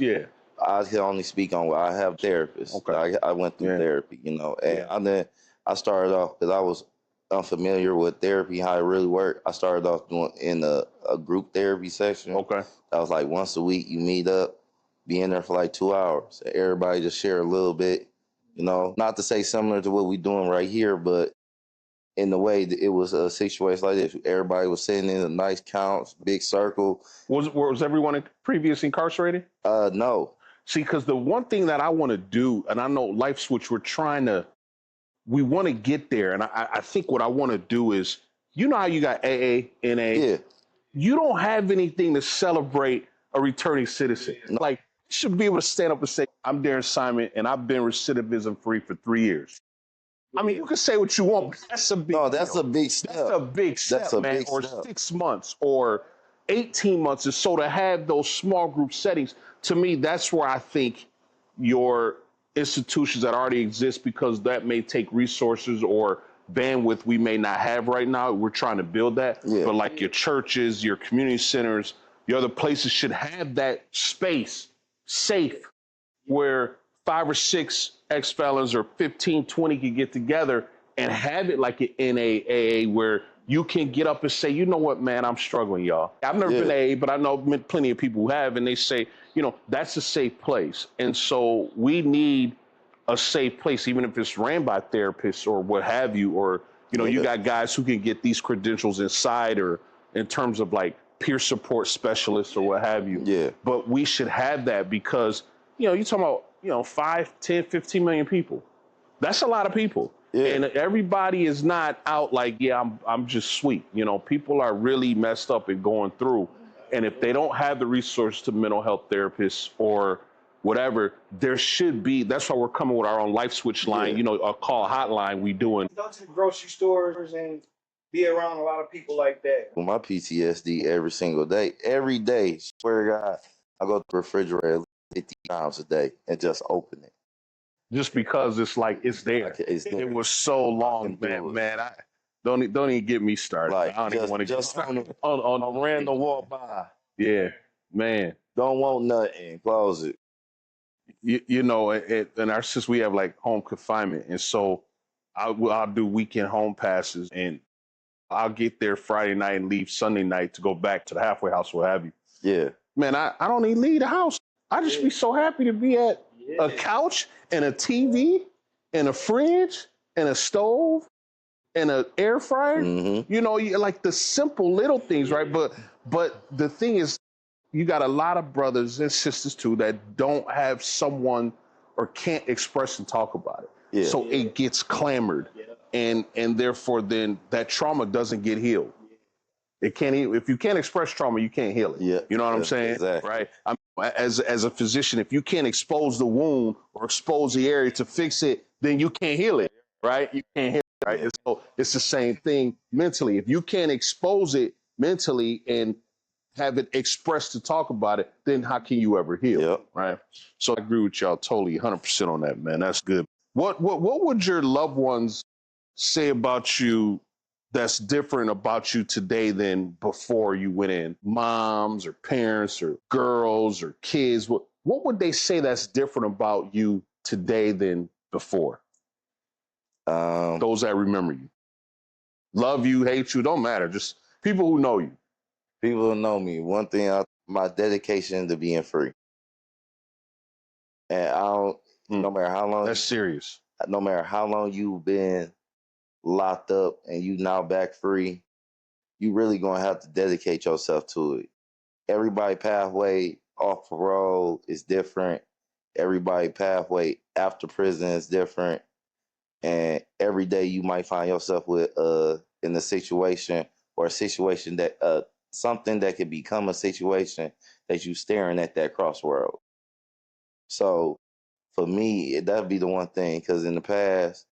I can only speak on what I have therapists. Okay. I went through therapy, you know, and I started off because I was unfamiliar with therapy, how it really worked. I started off doing in a group therapy section. Okay. That was like once a week. You meet up, be in there for like 2 hours. Everybody just share a little bit, you know. Not to say similar to what we're doing right here, but in the way that it was a situation like this. Everybody was sitting in a nice couch, big circle. Was everyone previously incarcerated? No. See, because the one thing that I want to do, and I know Life Switch, we want to get there. And I think what I want to do is, you know how you got AA, NA? Yeah. You don't have anything to celebrate a returning citizen. No. Like, you should be able to stand up and say, I'm Derron Simon, and I've been recidivism free for 3 years. I mean, you can say what you want, but that's a big deal. That's a big step. That's a big step, man. Or 6 months or 18 months. And so to have those small group settings, to me, that's where I think your institutions that already exist, because that may take resources or bandwidth we may not have right now. We're trying to build that. Yeah. But like your churches, your community centers, your other places should have that space safe where 5 or 6 ex-felons or 15, 20 can get together and have it like an NAAA where you can get up and say, you know what, man, I'm struggling, y'all. I've never been AA, but I know plenty of people who have, and they say, you know, that's a safe place. And so we need a safe place, even if it's ran by therapists or what have you, or You know, you got guys who can get these credentials inside or in terms of like peer support specialists or what have you. Yeah. But we should have that because, you know, you're talking about, you know, 5, 10, 15 million people. That's a lot of people. Yeah. And everybody is not out like, yeah, I'm just sweet. You know, people are really messed up and going through. And if they don't have the resources to mental health therapists or whatever, there should be. That's why we're coming with our own Life Switch line, you know, a call hotline we doing. Go to the grocery stores and be around a lot of people like that. With my PTSD every single day, every day, swear to God, I go to the refrigerator 50 times a day and just open it. Just because it's like it's there. It's there. It was so long, man. I don't even get me started. Like, I don't even want to get just started. on a random walk by. Yeah, man. Don't want nothing. Close it. You know, in our since we have like home confinement, and so I'll do weekend home passes, and I'll get there Friday night and leave Sunday night to go back to the halfway house, what have you. Yeah. Man, I don't even leave the house. I just be so happy to be at a couch and a TV and a fridge and a stove and an air fryer. Mm-hmm. You know, like the simple little things, right? But the thing is, you got a lot of brothers and sisters too that don't have someone or can't express and talk about it. Yeah. So it gets clamored, and therefore then that trauma doesn't get healed. It can't. If you can't express trauma, you can't heal it. Yeah. You know what I'm saying? Exactly. Right. As a physician, if you can't expose the wound or expose the area to fix it, then you can't heal it. Right. You can't heal it. Right. And so it's the same thing mentally. If you can't expose it mentally and have it expressed to talk about it, then how can you ever heal? Yep. Right. So I agree with y'all totally 100% on that, man. That's good. What would your loved ones say about you that's different about you today than before you went in? Moms or parents or girls or kids, what would they say that's different about you today than before? Those that remember you. Love you, hate you, don't matter. Just people who know you. People who know me, one thing, my dedication to being free. And I don't, no matter how long. That's serious. No matter how long you've been locked up and you now back free, you really gonna have to dedicate yourself to it. Everybody pathway off parole is different. Everybody pathway after prison is different. And every day you might find yourself with in a situation or a situation that something that could become a situation that you staring at that crossroad. So for me, that'd be the one thing, because in the past,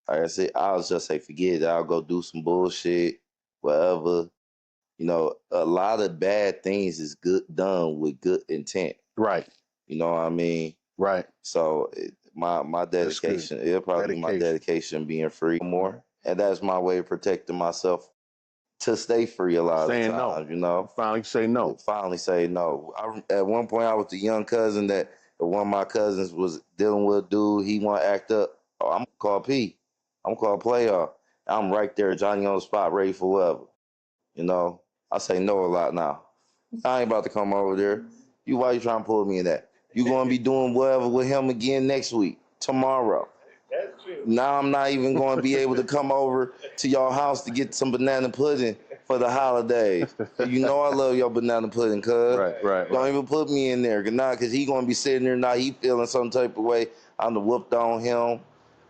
like I said, I'll just say, forget it. I'll go do some bullshit, whatever. You know, a lot of bad things is good done with good intent. Right. You know what I mean? Right. So my dedication, it'll probably be my dedication being free more. And that's my way of protecting myself to stay free a lot of times, no. you know? Finally say no. Finally say no. At one point, I was the young cousin that one of my cousins was dealing with a dude. He want to act up. Oh, I'm going to call P. I'm going to call playoff. I'm right there, Johnny on the spot, ready for whatever. You know, I say no a lot now. I ain't about to come over there. Why you trying to pull me in that? You going to be doing whatever with him again next week, tomorrow. That's true. Now I'm not even going to be able to come over to your house to get some banana pudding for the holidays. You know I love your banana pudding, cuz. Right. Don't even put me in there. Because he going to be sitting there now, he feeling some type of way. I'm the whooped on him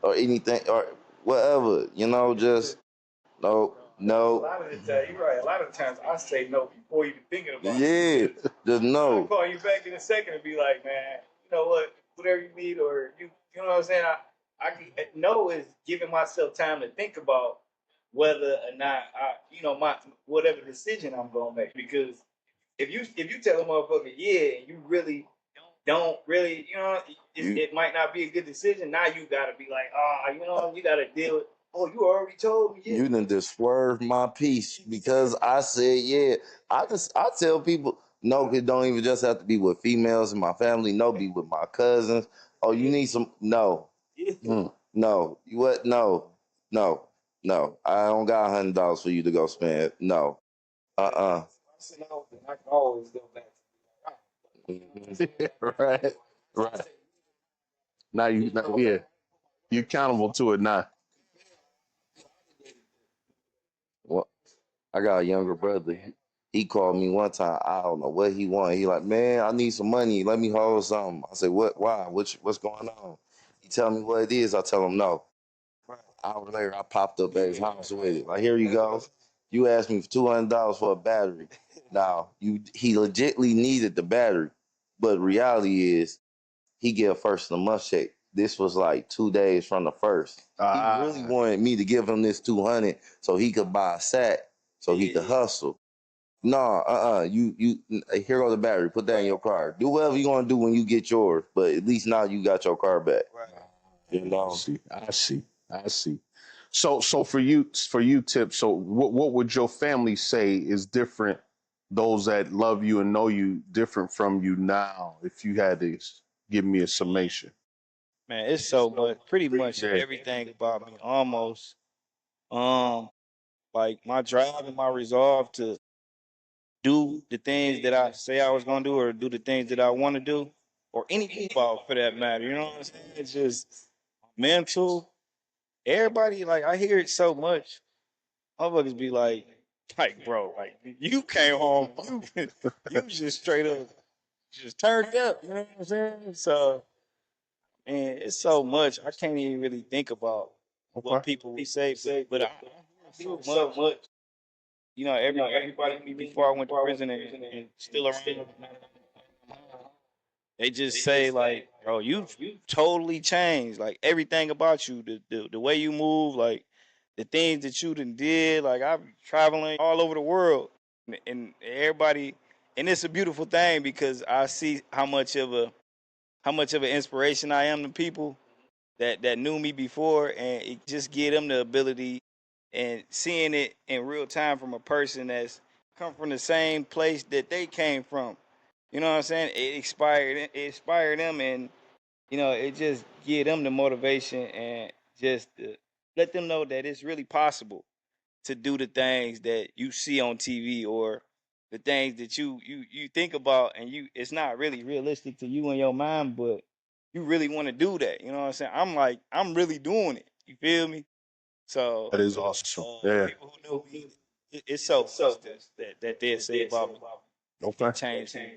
or anything or whatever. You know, just no. A lot of the time, you're right. A lot of times I say no before even thinking about it. Yeah, just no. I'll call you back in a second and be like, man, you know what? Whatever you need, or you know what I'm saying? No is giving myself time to think about whether or not my whatever decision I'm gonna make. Because if you tell a motherfucker yeah, and you really don't really, it might not be a good decision. Now you gotta be like, you gotta deal with. Oh, you already told me. Yeah. You done just swerved my piece because I said yeah. I tell people no, it don't even just have to be with females in my family. No, be with my cousins. Oh, you need some? No. No. What? No. I don't got $100 for you to go spend. No. I can always go back to Right. Now you're accountable to it now. I got a younger brother. He called me one time. I don't know what he wanted. He like, man, I need some money. Let me hold something. I said, what? Why? What's going on? He tell me what it is. I tell him no. Hour later, I popped up at his house with it. Like, here you go. You asked me for $200 for a battery. Now, he legitly needed the battery, but reality is he get a first of the month check. This was like 2 days from the first. He really wanted me to give him this 200 so he could buy a sack, so he could hustle. No, you here go the battery. Put that in your car. Do whatever you want to do when you get yours, but at least now you got your car back. You know. I see. So for you, Tip. So what would your family say is different? Those that love you and know you different from you now. If you had to give me a summation. Man, it's so much, pretty much everything about me, almost. Like my drive and my resolve to do the things that I say I was gonna do, or do the things that I want to do, or anything about for that matter. You know what I'm saying? It's just mental. Everybody, like, I hear it so much. Motherfuckers be like, bro, like you came home, you just straight up just turned up. You know what I'm saying? So, man, it's so much. I can't even really think about what people would say, but I hear so much. You know, everybody before I went to prison and still around, they just say like, bro, you totally changed. Like everything about you, the way you move, like the things that you done did. Like I'm traveling all over the world, and everybody, and it's a beautiful thing because I see how much of an inspiration I am to people that knew me before, and it just give them the ability and seeing it in real time from a person that's come from the same place that they came from. You know what I'm saying? It inspired them, and it just give them the motivation and just to let them know that it's really possible to do the things that you see on TV, or the things that you think about, and it's not really realistic to you in your mind, but you really want to do that. You know what I'm saying? I'm really doing it. You feel me? So That is awesome. Yeah. people who know me, it's so much that they say about me. Okay. It changed me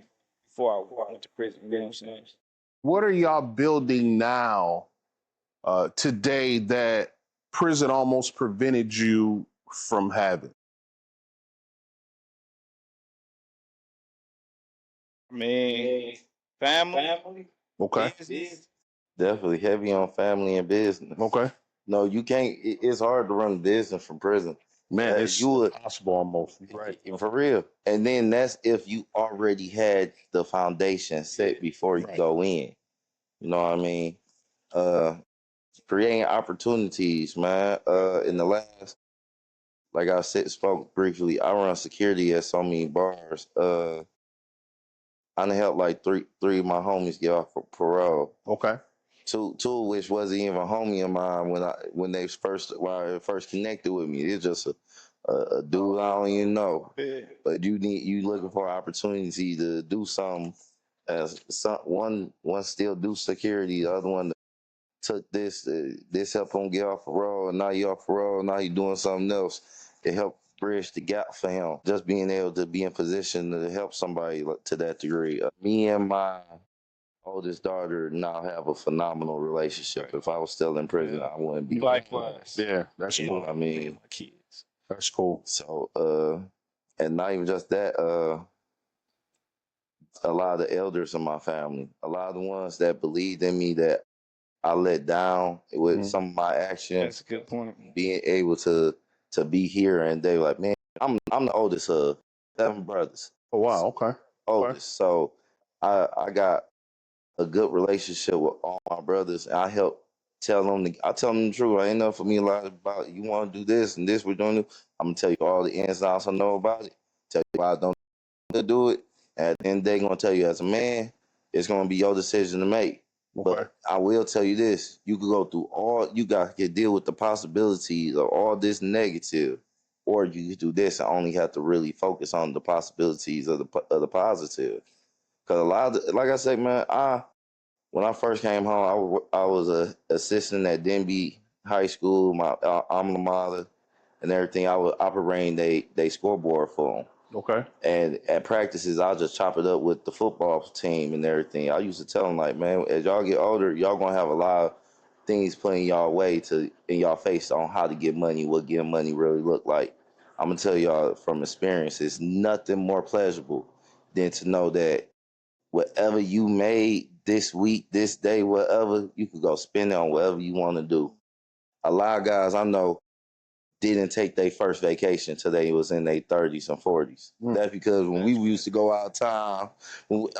before I went to prison. You know what I'm saying? What are y'all building now, today, that prison almost prevented you from having? I mean, family, Okay. business. Definitely heavy on family and business. Okay. No, you can't. It's hard to run a business from prison. Man, it's you would impossible almost. right for real. And then that's if you already had the foundation set before you go in. You know what I mean? Uh, Creating opportunities, man. In the last, like I said, spoke briefly. I run security at so many bars. I done helped like three of my homies get off for parole. Okay. Two of which wasn't even a homie of mine when I first connected with me. It's just a dude I don't even know. Yeah. But you looking for an opportunity to do something. One still do security, the other one took this helped him get off parole, and now you off parole, now you doing something else. It helped bridge the gap for him. Just being able to be in position to help somebody to that degree. Me and my oldest daughter now have a phenomenal relationship. If I was still in prison, I wouldn't be. Likewise. Yeah, that's You know cool. what I mean? My kids. That's cool. So, and not even just that, a lot of the elders in my family, a lot of the ones that believed in me that I let down with some of my actions. That's a good point. Being able to be here, and they like, man, I'm the oldest of 7 brothers. Oh wow. Okay. Oldest. So I got a good relationship with all my brothers, and I tell them the truth. I ain't enough for me a lot about you want to do this and this we're doing. I'm gonna tell you all the ins and outs I know about it. Tell you why I don't do it. At the end, they're gonna tell you as a man, it's gonna be your decision to make. Okay. But I will tell you this: you could go through you got to deal with the possibilities of all this negative, or you could do this and only have to really focus on the possibilities of the positive. Because a lot of like I said, man, when I first came home, I was a assistant at Denby High School, my alma mater, and everything. I was operating they scoreboard for them. Okay. And at practices, I'll just chop it up with the football team and everything. I used to tell them, like, man, as y'all get older, y'all gonna have a lot of things put in y'all way in y'all face on how to get money, what getting money really look like. I'm gonna tell y'all from experience, it's nothing more pleasurable than to know that whatever you made this week, this day, whatever, you could go spend it on whatever you want to do. A lot of guys I know didn't take their first vacation till they was in their 30s and 40s. That's because when we used to go out of town,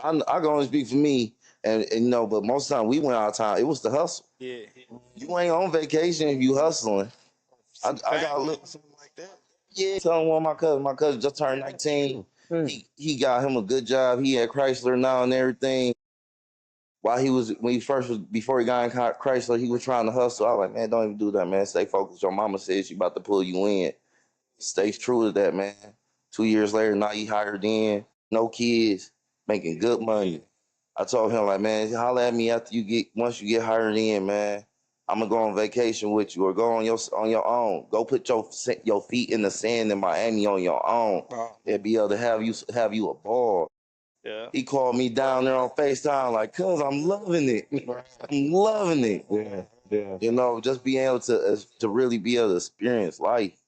I can only speak for me, and you know, but most of the time we went out of town, it was the hustle. Yeah. You ain't on vacation if you hustling. I got a little something like that. Yeah, telling one of my cousin just turned 19. He got him a good job. He at Chrysler now and everything. While before he got in Chrysler, he was trying to hustle. I was like, man, don't even do that, man. Stay focused. Your mama says she about to pull you in. Stay true to that, man. 2 years later, now he hired in, no kids, making good money. I told him, like, man, holler at me once you get hired in, man. I'm gonna go on vacation with you, or go on your own. Go put your feet in the sand in Miami on your own, and be able to have you a ball. Yeah. He called me down there on FaceTime, like, cuz I'm loving it. I'm loving it. Yeah. You know, just being able to really be able to experience life.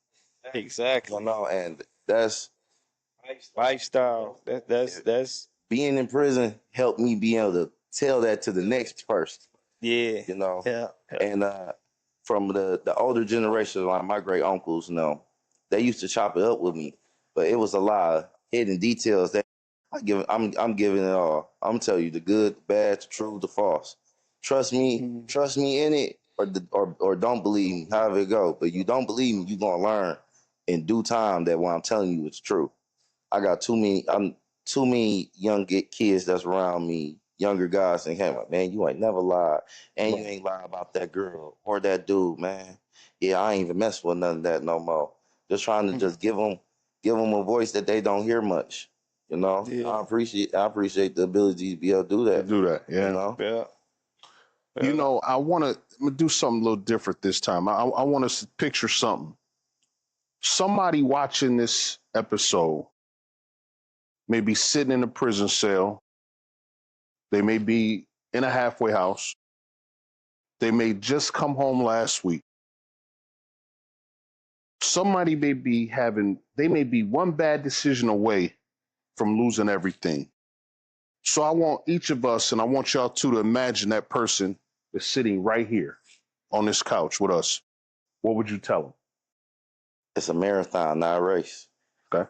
Exactly. You know, and that's Lifestyle. That's being in prison helped me be able to tell that to the next person. yeah. You know, Yeah. and from the older generation, like my great uncles, you know, they used to chop it up with me, but it was a lot of hidden details that I'm giving it all. I'm telling you the good, the bad, the true, the false. Trust me in it, or don't believe me, however it go. But you don't believe me, you gonna learn in due time that what I'm telling you is true. I got too many young kids that's around me, younger guys, and him like, man, you ain't never lied, and you ain't lied about that girl or that dude, man. Yeah, I ain't even mess with none of that no more. Just trying to just give them a voice that they don't hear much. You know, Yeah. I appreciate the ability to be able to do that. Yeah. You know, Yeah. You know, I'm gonna do something a little different this time. I want us to picture something. Somebody watching this episode may be sitting in a prison cell. They may be in a halfway house. They may just come home last week. Somebody they may be one bad decision away from losing everything. So I want each of us, and I want y'all to imagine that person is sitting right here on this couch with us. What would you tell them? it's a marathon, not a race. Okay.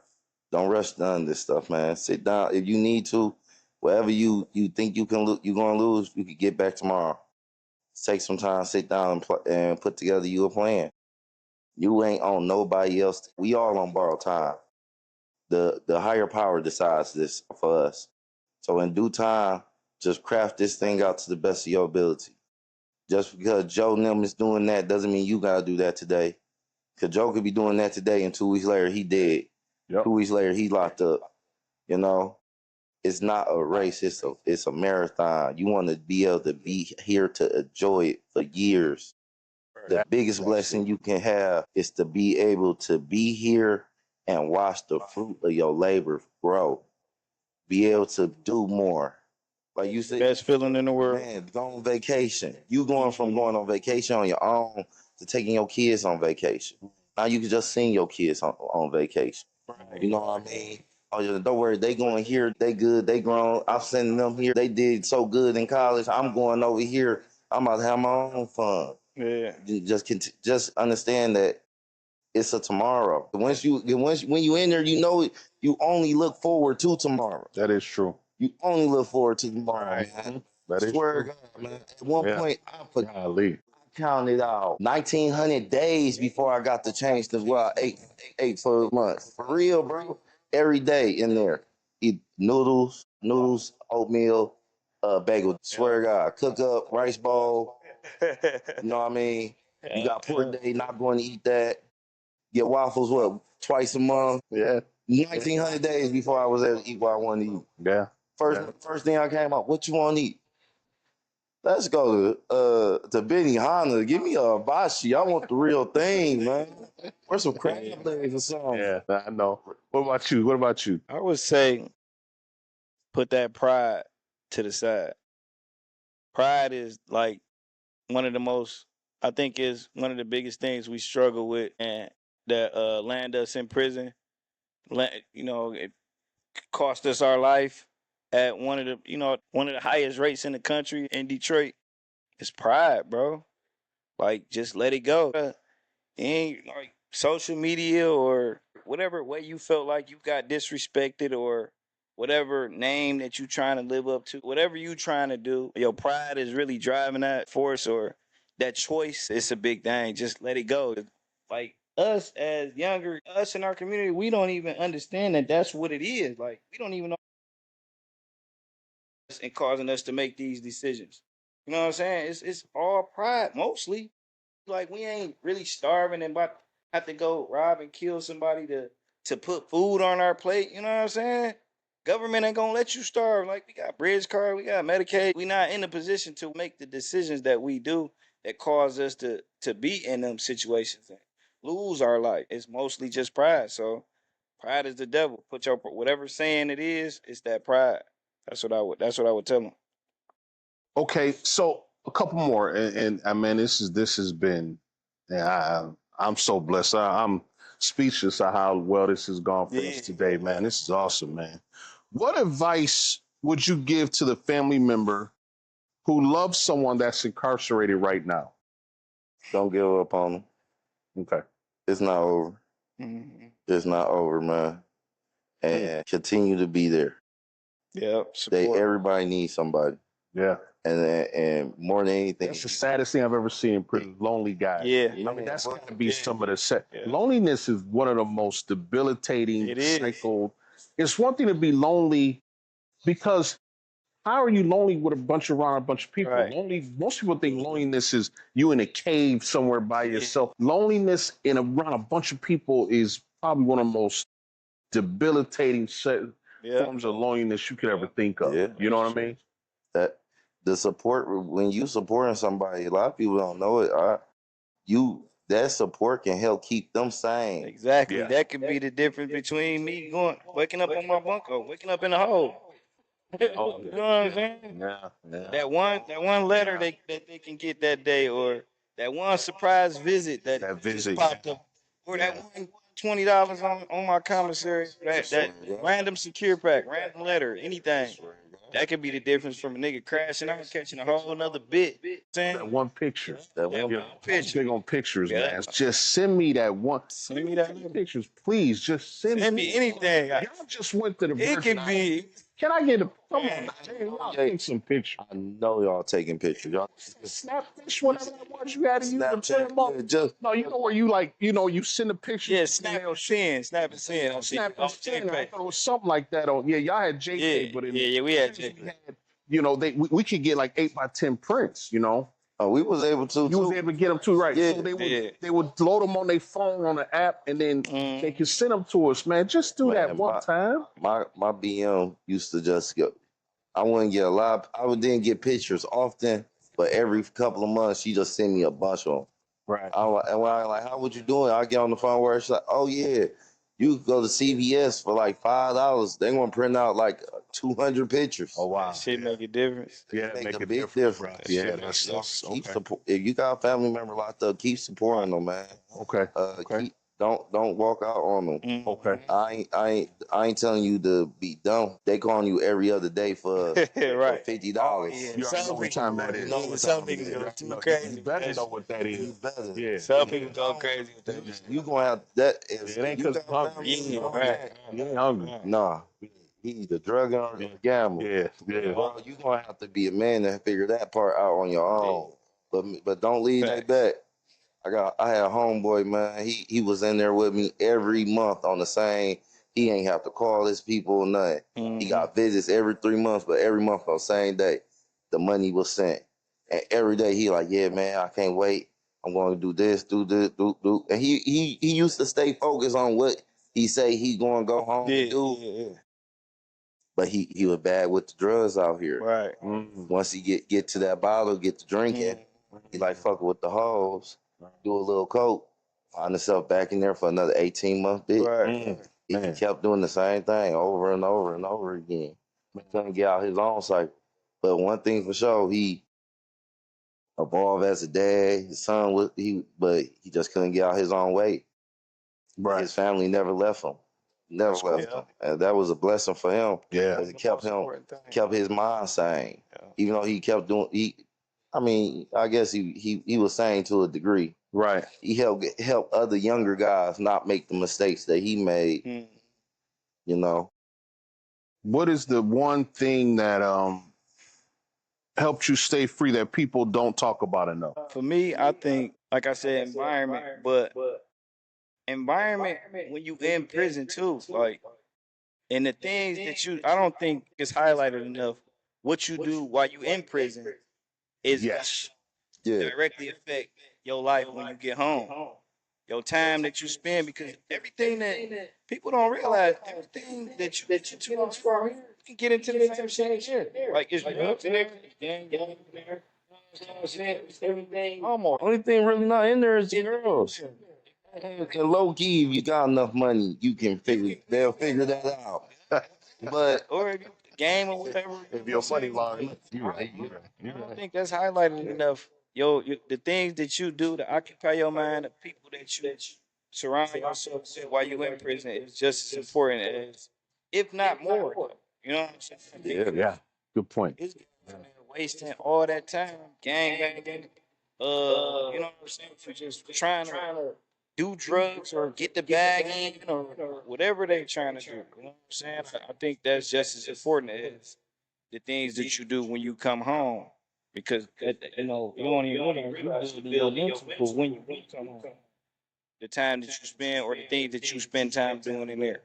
Don't rush none of this stuff, man. Sit down if you need to. Whatever you think you're gonna lose, you can get back tomorrow. Take some time, sit down, and put together you a plan. You ain't on nobody else. We all on borrowed time. The higher power decides this for us. So in due time, just craft this thing out to the best of your ability. Just because Joe Nim is doing that doesn't mean you gotta do that today. Because Joe could be doing that today, and 2 weeks later he dead. Yep. 2 weeks later he locked up. You know, it's not a race. It's a marathon. You want to be able to be here to enjoy it for years. The biggest blessing you can have is to be able to be here and watch the fruit of your labor grow. Be able to do more. Like you said, Best feeling in the world. man, go on vacation. You going from going on vacation on your own to taking your kids on vacation. Now you can just send your kids on vacation. You know what I mean? Oh, yeah, don't worry, they going here, they good, they grown. I'm sending them here. They did so good in college. I'm going over here. I'm about to have my own fun. Yeah. Just understand that it's a tomorrow. When you in there, you know you only look forward to tomorrow. That is true. You only look forward to tomorrow, man. That is Swear true. to God, man. At one point, Golly. I counted out 1,900 days before I got to change the ate for months. For real, bro. Every day in there, eat noodles, oatmeal, bagel. Swear to God, cook up rice bowl. You know what I mean? You got pork day, not going to eat that. Get waffles, what, twice a month? Yeah. 1,900 days before I was able to eat what I wanted to eat. Yeah. First thing I came up, what you want to eat? Let's go to Benny Hanna. Give me a hibachi. I want the real thing, man. Where's some crab legs or something? Yeah, I know. What about you? What about you? I would say put that pride to the side. Pride is like one of the most, I think, is one of the biggest things we struggle with, and that land us in prison. It cost us our life at one of the highest rates in the country in Detroit. It's pride, bro. Like, just let it go. Ain't like social media or whatever way you felt like you got disrespected, or whatever name that you trying to live up to, whatever you trying to do, your pride is really driving that force or that choice. It's a big thing. Just let it go. Like, us as younger, us in our community, we don't even understand that that's what it is. Like, we don't even know it's and causing us to make these decisions. You know what I'm saying? It's all pride mostly. Like, we ain't really starving and about to have to go rob and kill somebody to put food on our plate. You know what I'm saying? Government ain't gonna let you starve. Like, we got bridge card, we got Medicaid. We not in a position to make the decisions that we do that cause us to be in them situations and lose our life. It's mostly just pride. So pride is the devil. Put your whatever saying it is, it's that pride. That's what I would tell them. Okay, so a couple more, and I mean, this has been, yeah, I'm so blessed. I'm speechless at how well this has gone for us today, man. This is awesome, man. What advice would you give to the family member who loves someone that's incarcerated right now? Don't give up on them. Okay. It's not over. Mm-hmm. It's not over, man. And continue to be there. Yep. Support. Everybody needs somebody. Yeah. And more than anything, That's the saddest thing I've ever seen in prison. Lonely guys. Yeah. I mean, that's got to be some of the Yeah. loneliness is one of the most debilitating It is. It's one thing to be lonely because how are you lonely with around a bunch of people? Right. Most people think loneliness is you in a cave somewhere by yourself. Loneliness around a bunch of people is probably one of the most debilitating forms of loneliness you could ever think of. Yeah. You know what I mean? That the support, when you supporting somebody, a lot of people don't know it. That support can help keep them sane. Exactly. Yeah. That could be the difference between me waking up on my bunk or waking up in the hole. Oh, You know what I'm saying? yeah. That one letter that they can get that day, or that one surprise visit that just popped up, or that one $20 on my commissary, that random secure pack, random letter, anything. That could be the difference from a nigga crashing out and catching a whole nother bit. That one picture. That one picture. Big on pictures, Yeah. man. Just send me that one. Send me that pictures, please. Just send me anything. Y'all just went to the It Virgin could be. Can I get a come on? Y'all take some pictures. I know y'all taking pictures. Y'all Snap this whenever I want you had to use them Snapchat. No, you know where you send a picture. Yeah, snap and send. Snap and send. I thought it was something like that on. Yeah, y'all had JK, but we had JK. We could get like 8x10 prints. Oh, we was able to. You was able to get them too, right? Yeah. So they would load them on their phone on the app, and then they can send them to us, man. Just do that one time. My BM used to just go. I wouldn't get a lot. Didn't get pictures often, but every couple of months she just send me a bunch of them. Right. And when I like, how would you doing? I get on the phone where she's like, oh yeah, you go to CVS for like $5. They gonna print out like 200 pictures. Oh wow. That shit make a difference. Yeah, Make a big difference. Yeah, that's keep support. If you got a family member locked up, keep supporting them, man. Okay. Don't walk out on them. Okay. I ain't telling you to be dumb. They calling you every other day for right. $50. You already know what time that is. Some niggas go too crazy. You better know what that is. You better. Yeah. Some people go crazy with that. You gonna have that. If It ain't you 'cause got I'm family, hungry. you Right. You ain't hungry. Nah, he's a drug or a gambler. Yeah. Well, you gonna have to be a man to figure that part out on your own. But don't leave that back. I had a homeboy, man. He was in there with me every month on the same. He ain't have to call his people or nothing. He got visits every 3 months, but every month on the same day, the money was sent. And every day he like, yeah, man, I can't wait. I'm going to do this, do this, do. And he used to stay focused on what he say he going to go home and do. but he was bad with the drugs out here. Right. Once he get to that bottle, get to drinking, he like fucking with the hoes, do a little coke, find himself back in there for another 18-month bit. Right. He kept doing the same thing over and over and over again. He couldn't get out his own cycle. But one thing for sure, he evolved as a dad. His son was but he just couldn't get out his own way. Right. His family never left him. Never left him. And that was a blessing for him. Yeah. Because it kept his mind sane. Yeah. Even though he kept doing I guess he was sane to a degree. Right. He helped other younger guys not make the mistakes that he made. You know. What is the one thing that helped you stay free that people don't talk about enough? For me, I think, like I said, environment, but environment when you in prison too, like, and the things that I don't think is highlighted enough. What you do while you in prison is directly affect your life when you get home. Your time that you spend, because everything that people don't realize, everything that you do from here, you can get into the same shit here. Like it's everything. Almost. Only thing really not in there is the girls. And low key, if you got enough money, they'll figure that out. But or if you game or whatever. If your money long, I don't think that's highlighted enough. The things that you do to occupy your mind, the people that you surround yourself with while you in prison is just as important as, if not more. You know what I'm saying? yeah. Good point. It's wasting all that time, gang banging. You know what I'm saying? For just trying to do drugs or get the bag in or whatever they trying to do. You know what I'm saying? I think that's just as important as the things that you do when you come home. Because you don't even know your mental when you come home. The time that you spend or the things that you spend time doing in there.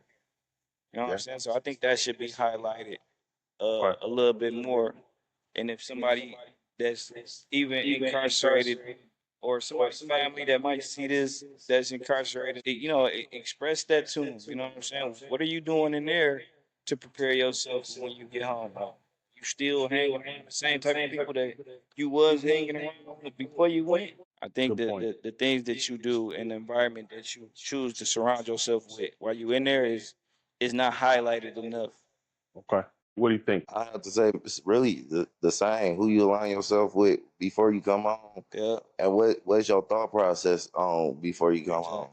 You know what I'm saying? So I think that should be highlighted a little bit more. And if somebody that's even incarcerated or somebody's family that might see this that's incarcerated, express that to them. You know what I'm saying? What are you doing in there to prepare yourself for when you get home? You still hanging around the same type of people that you was hanging around with before you went? I think the things that you do and the environment that you choose to surround yourself with while you in there is not highlighted enough. Okay. What do you think? I have to say, it's really the same. Who you align yourself with before you come home. Yeah. And what's your thought process on before you come home?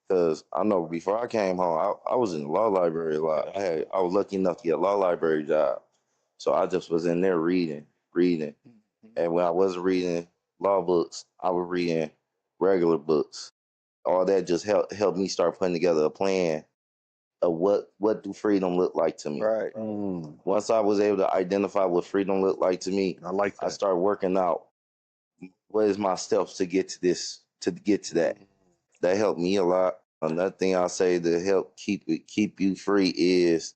Because I know before I came home, I was in the law library a lot. I was lucky enough to get a law library job. So I just was in there reading. And when I wasn't reading law books, I was reading regular books. All that just helped me start putting together a plan of what do freedom look like to me. Right. Once I was able to identify what freedom looked like to me, I started working out what is my steps to get to this, to get to that. That helped me a lot. Another thing I'll say to help keep you free is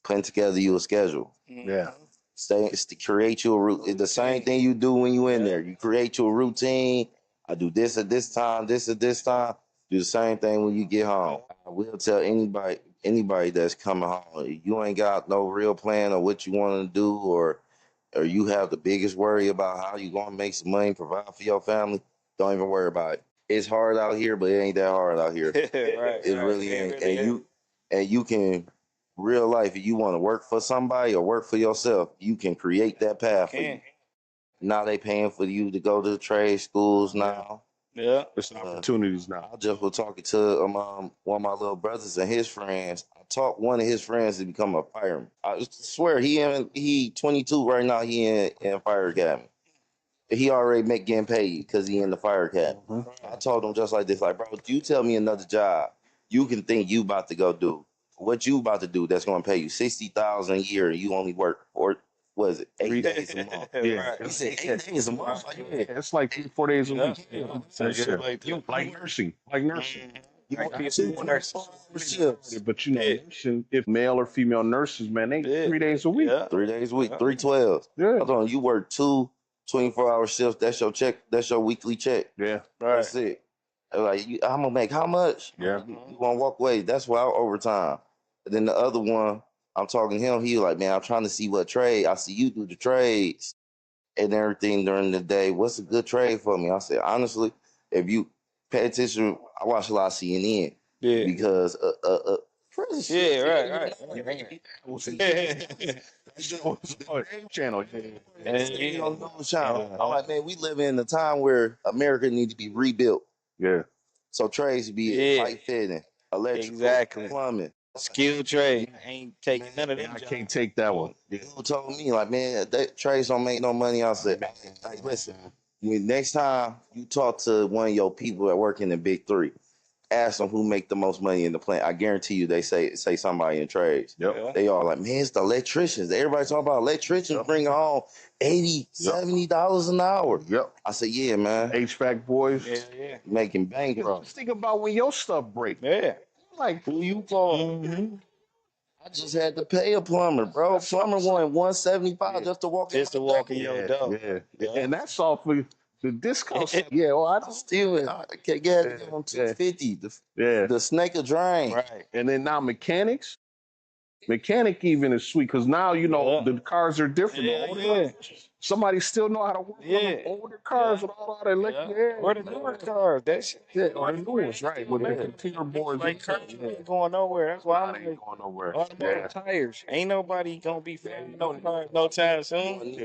putting together you a schedule. Yeah. It's to create you a routine. It's the same thing you do when you in there. You create you a routine. I do this at this time, this at this time. Do the same thing when you get home. I will tell anybody that's coming home, you ain't got no real plan of what you want to do, or you have the biggest worry about how you going to make some money, provide for your family, don't even worry about it. It's hard out here, but it ain't that hard out here. It really ain't. And you can, real life, if you want to work for somebody or work for yourself, you can create that path for you. Now they paying for you to go to the trade schools now. Yeah. There's opportunities now. I just was talking to one of my little brothers and his friends. I taught one of his friends to become a fireman. I swear he 22 right now. He in fire academy. He already getting paid because he in the fire academy. I told him just like this, like, bro, you tell me another job you can think you about to go do. What you about to do that's going to pay you $60,000 a year and you only work for, what is it, 8 days a month? Yeah. He said 8 days a month? It's like 4 days a week. Yeah. Like nursing. Like nursing. You Like want people to nurses. But nursing, if male or female nurses, man, they 3 days a week. Yeah. 3 days a week, 312. Yeah. I told him, you work 2 24-hour shifts, that's your check, that's your weekly check. Yeah. That's it. Like, I'm gonna make how much? Yeah. You gonna walk away. That's why I overtime. And then the other one, I'm talking to him. He like, man, I'm trying to see what trade. I see you do the trades and everything during the day. What's a good trade for me? I said, honestly, if you pay attention, I watch a lot of CNN because Yeah, right. Channel. I'm like, man, we live in a time where America needs to be rebuilt. Yeah. So trades be pipe fitting, electrical, plumbing. Skilled trade. I ain't taking none of them. I can't take that one. Dude told me, like, man, that trades don't make no money. I said, like, listen, next time you talk to one of your people that work in the big three, ask them who make the most money in the plant. I guarantee you they say somebody in trades. Yep. They all like, man, it's the electricians. Everybody talking about electricians bringing home $80, $70 an hour. Yep. I said, yeah, man. HVAC boys. Yeah. Making bank, bro. Just think about when your stuff break. Yeah. Like, who you call? I just had to pay a plumber, bro. Plumber wanted $175 just to walk in. Just to walk in your door. Yeah. And that's off of the discount. Yeah, well, I don't Still, I can't get it on $250. The snake will drain. Right. And then now mechanics. Mechanic even is sweet because now you know the cars are different. Somebody still know how to work on the older cars with all that electric. Or the newer cars. That shit. Or the new ones, right? With the computer boards. Like cars ain't going nowhere. That's why I'm Ain't going nowhere. automotive tires. Ain't nobody gonna be finding no cars no time soon.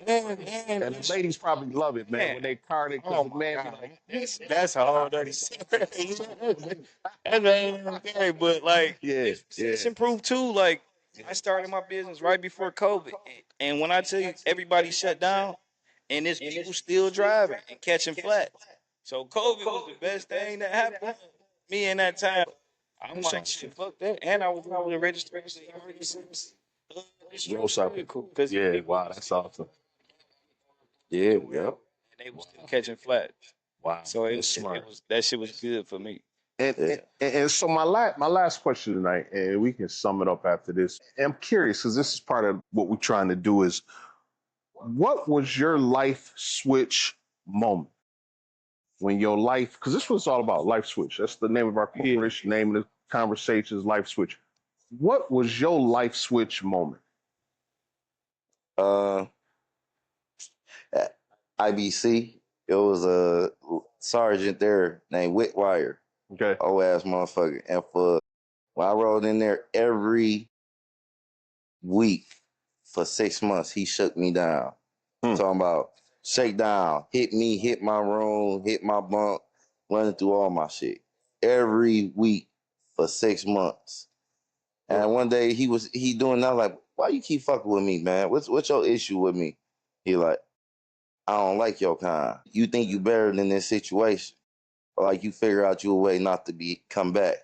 And the ladies probably love it, man. When they car it, because man, be like, That's a whole dirty That's ain't scary, but like it's improved too. Like I started my business right before COVID, and when I tell you everybody shut down, and there's people still driving and catching flat. So COVID was the best thing that happened to me in that time. I'm like, shit, fuck that. And I was registered. Roadside. Cool. Wow, that's awesome. Yeah. And they was still catching flat. Wow. So it was that shit was good for me. And so my last question tonight, and we can sum it up after this. I'm curious because this is part of what we're trying to do is, what was your life switch moment? When your life, because this was all about life switch. That's the name of our corporation, name of the conversation is Life Switch. What was your life switch moment? At IBC, it was a sergeant there named Whitwire. Okay. Old ass motherfucker. And when I rolled in there every week for 6 months, he shook me down. Talking about shake down, hit me, hit my room, hit my bunk, running through all my shit. Every week for 6 months. And one day he doing that. I was like, why you keep fucking with me, man? What's your issue with me? He like, I don't like your kind. You think you better than this situation. Or like you figure out your way not to come back.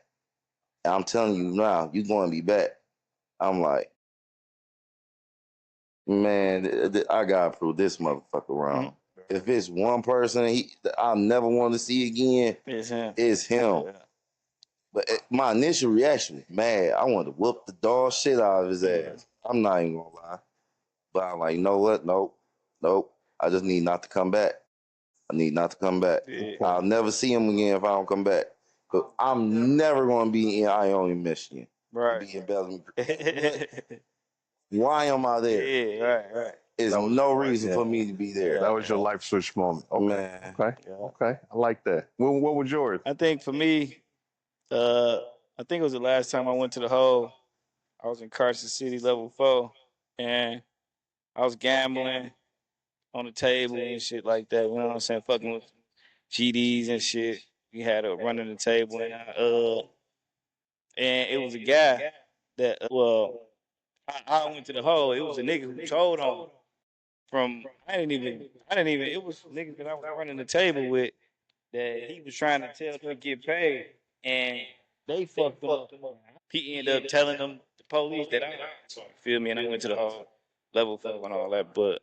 And I'm telling you now, you going to be back. I'm like, man, I got to prove this motherfucker wrong. If it's one person I'll never want to see again, it's him. Yeah. But my initial reaction was mad. I wanted to whoop the dog shit out of his ass. I'm not even going to lie. But I'm like, you know what? Nope. I just need not to come back. I need not to come back. I'll never see him again if I don't come back. Because I'm never going to be in Ione, Michigan. Right. Be in Bellamy. Why am I there? Yeah, right. There's no reason for me to be there. That was your life switch moment. Okay. Man. Okay. I like that. What was yours? I think for me, I think it was the last time I went to the hole. I was in Carson City level 4, and I was gambling on the table and shit like that. You know what I'm saying? Fucking with GDs and shit. We had a running the table, and it was a guy that I went to the hole. It was a nigga who told on from I didn't even it was niggas that I was running the table with that he was trying to tell to get paid, and they fucked up. He ended up telling them the police that I feel me, and I went to the hole level 4 and all that. But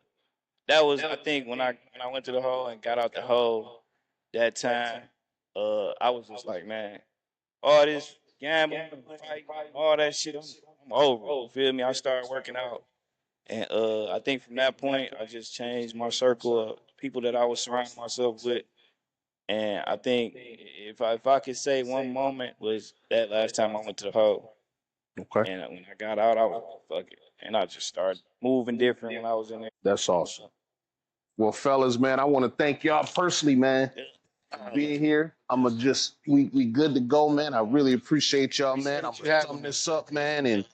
that was I think when I went to the hole and got out the hole that time, I was just like, man, all this gambling, fighting, all that shit, I'm over. You feel me? I started working out. And I think from that point, I just changed my circle of people that I was surrounding myself with. And I think if I could say one moment was that last time I went to the hole. Okay. And when I got out, I was like, fuck it. And I just started moving different when I was in there. That's awesome. Well, fellas, man, I want to thank y'all personally, man, for being here. We good to go, man. I really appreciate y'all, man. I'm gonna sum this up, man, and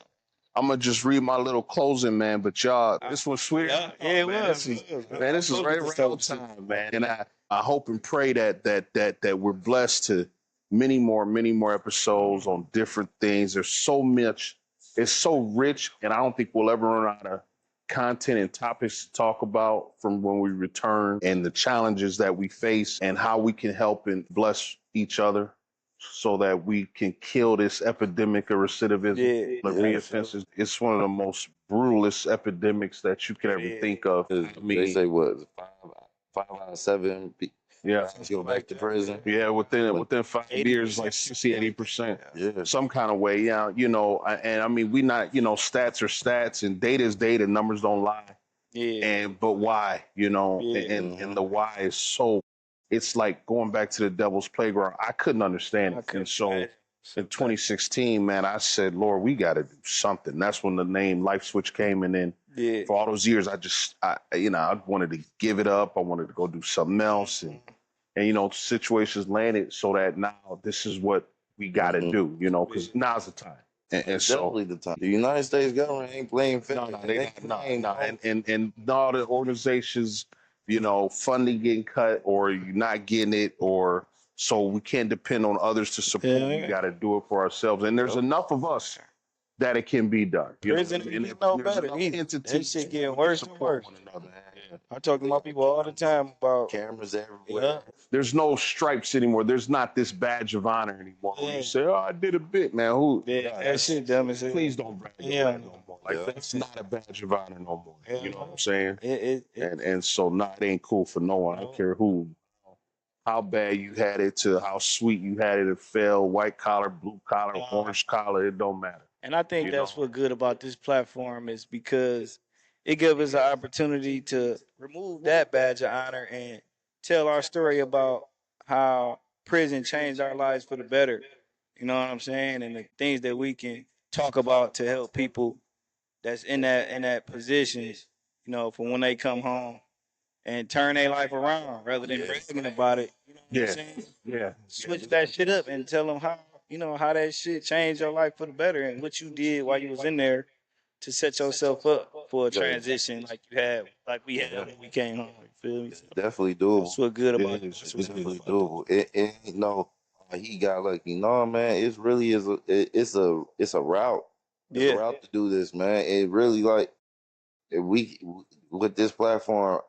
I'm gonna just read my little closing, man. But y'all, this was sweet. Yeah, it was. Man, this is right around time, man. And I hope and pray that we're blessed to many more episodes on different things. There's so much, it's so rich, and I don't think we'll ever run out of content and topics to talk about from when we return, and the challenges that we face and how we can help and bless each other so that we can kill this epidemic of recidivism, the reoffenses. It's one of the most brutalest epidemics that you could ever think of. They say what, five out of seven Yeah. go back to prison. Yeah, within 5 years, like 60-80%. Yeah. Some kind of way. Yeah, you know, and I mean, we not, you know, stats are stats and data is data, numbers don't lie. Yeah. But why, you know, Yeah. and the why is so, it's like going back to the devil's playground. I couldn't understand it. And so in 2016, man, I said, Lord, we got to do something. That's when the name Life Switch came. And then for all those years, I wanted to give it up. I wanted to go do something else. And you know, situations landed so that now this is what we got to do, you know, because now's the time. And so Definitely the time. The United States government ain't playing fair. no, and all the organizations, you know, funding getting cut or you're not getting it, or so we can't depend on others to support. Yeah. We got to do it for ourselves, and there's enough of us that it can be done. You Prison know? ain't no better either. That shit getting worse and worse. I talk to my people all the time about Cameras everywhere. There's no stripes anymore. There's not this badge of honor anymore. Where you say, "Oh, I did a bit, man." Who? that shit dumb as hell. Please don't brag about it no more. Like that's not a badge of honor no more. You know what I'm saying? And so it ain't cool for no one. I don't care who, how bad you had it to how sweet you had it. It fell white collar, blue collar, orange collar. It don't matter. And I think that's what good about this platform is because it gives us an opportunity to remove that badge of honor and tell our story about how prison changed our lives for the better. You know what I'm saying? And the things that we can talk about to help people that's in that position, you know, for when they come home and turn their life around rather than bragging about it. You know what I'm saying? Yeah. Switch that shit up and tell them how, you know, how that shit changed your life for the better and what you did while you was in there to set yourself up for a transition like we had when we came home. You feel me? It's definitely doable. That's what good about it. It's definitely doable. It you know, he got lucky. No, man, it's really is it's a route. It's a route to do this, man. It really like if we with this platform,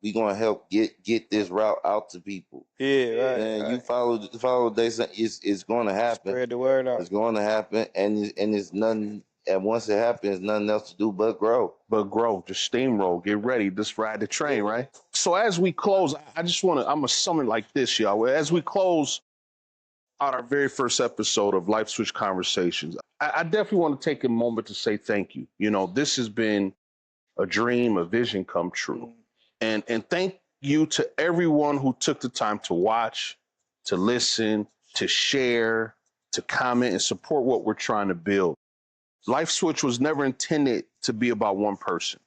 we gonna help get this route out to people. Yeah, right. And you follow what they say. It's going to happen. Spread the word out. It's going to happen, and it's nothing. And once it happens, nothing else to do but grow. Just steamroll, get ready, just ride the train, right? So as we close, I'm gonna sum it like this, y'all. As we close out our very first episode of Life Switch Conversations, I definitely want to take a moment to say thank you. You know, this has been a dream, a vision come true. And thank you to everyone who took the time to watch, to listen, to share, to comment, and support what we're trying to build. Life Switch was never intended to be about one person.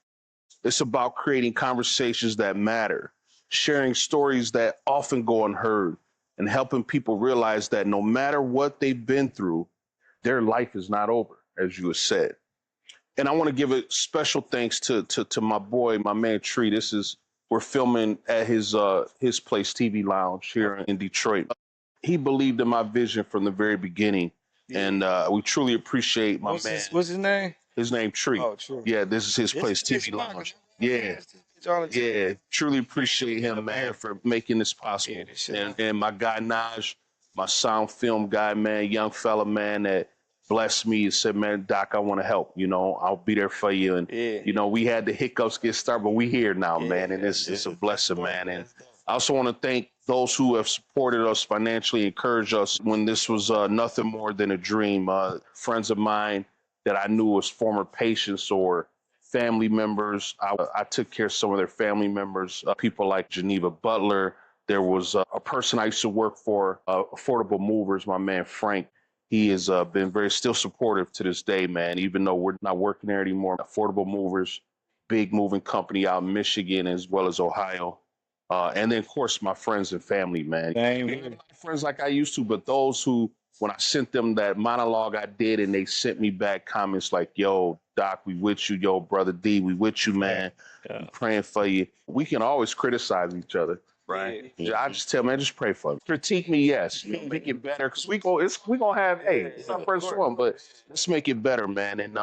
It's about creating conversations that matter, sharing stories that often go unheard, and helping people realize that no matter what they've been through, their life is not over, as you have said. And I want to give a special thanks to my boy, my man Tree. We're filming at his place, TV Lounge here in Detroit. He believed in my vision from the very beginning. And we truly appreciate my man. What's his name? His name Tree. Oh, True. Yeah, this is his place, TV Lounge. Yeah. Truly appreciate him, man, for making this possible. And my guy Naj, my sound film guy, man, young fella, man, that blessed me and said, man, Doc, I want to help. You know, I'll be there for you. And, you know, we had the hiccups get started, but we here now, man. And it's a blessing, man. And I also want to thank those who have supported us financially, encouraged us when this was nothing more than a dream. Friends of mine that I knew was former patients or family members. I took care of some of their family members, people like Geneva Butler. There was a person I used to work for, Affordable Movers, my man Frank. He has been very still supportive to this day, man, even though we're not working there anymore. Affordable Movers, big moving company out in Michigan as well as Ohio. And then, of course, my friends and family, man. Same Not here. a lot of friends like I used to, but those who, when I sent them that monologue I did and they sent me back comments like, yo, Doc, we with you. Yo, Brother D, we with you, man. Yeah. I'm praying for you. We can always criticize each other. Right. Yeah. I just tell man, just pray for me. Critique me, yes. Make it better. Cause we gonna have, hey, it's not first one, but let's make it better, man. And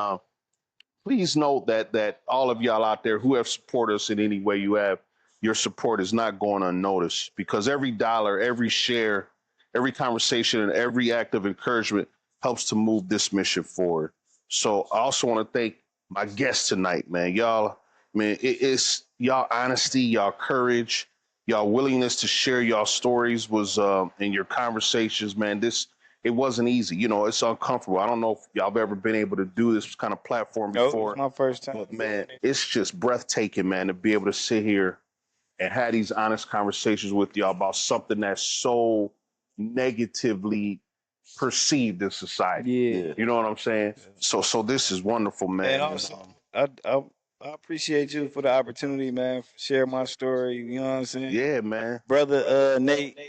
please note that all of y'all out there who have supported us in any way you have, your support is not going unnoticed, because every dollar, every share, every conversation, and every act of encouragement helps to move this mission forward. So I also want to thank my guests tonight, man. Y'all, man, it's y'all honesty, y'all courage, y'all willingness to share y'all stories was in your conversations, man. It wasn't easy. You know, it's uncomfortable. I don't know if y'all have ever been able to do this kind of platform Nope, before. it's my first time. But man, it's just breathtaking, man, to be able to sit here and have these honest conversations with y'all about something that's so negatively perceived in society. Yeah. You know what I'm saying? So this is wonderful, man. And also, I appreciate you for the opportunity, man, for share my story. You know what I'm saying? Yeah, man. Brother Nate,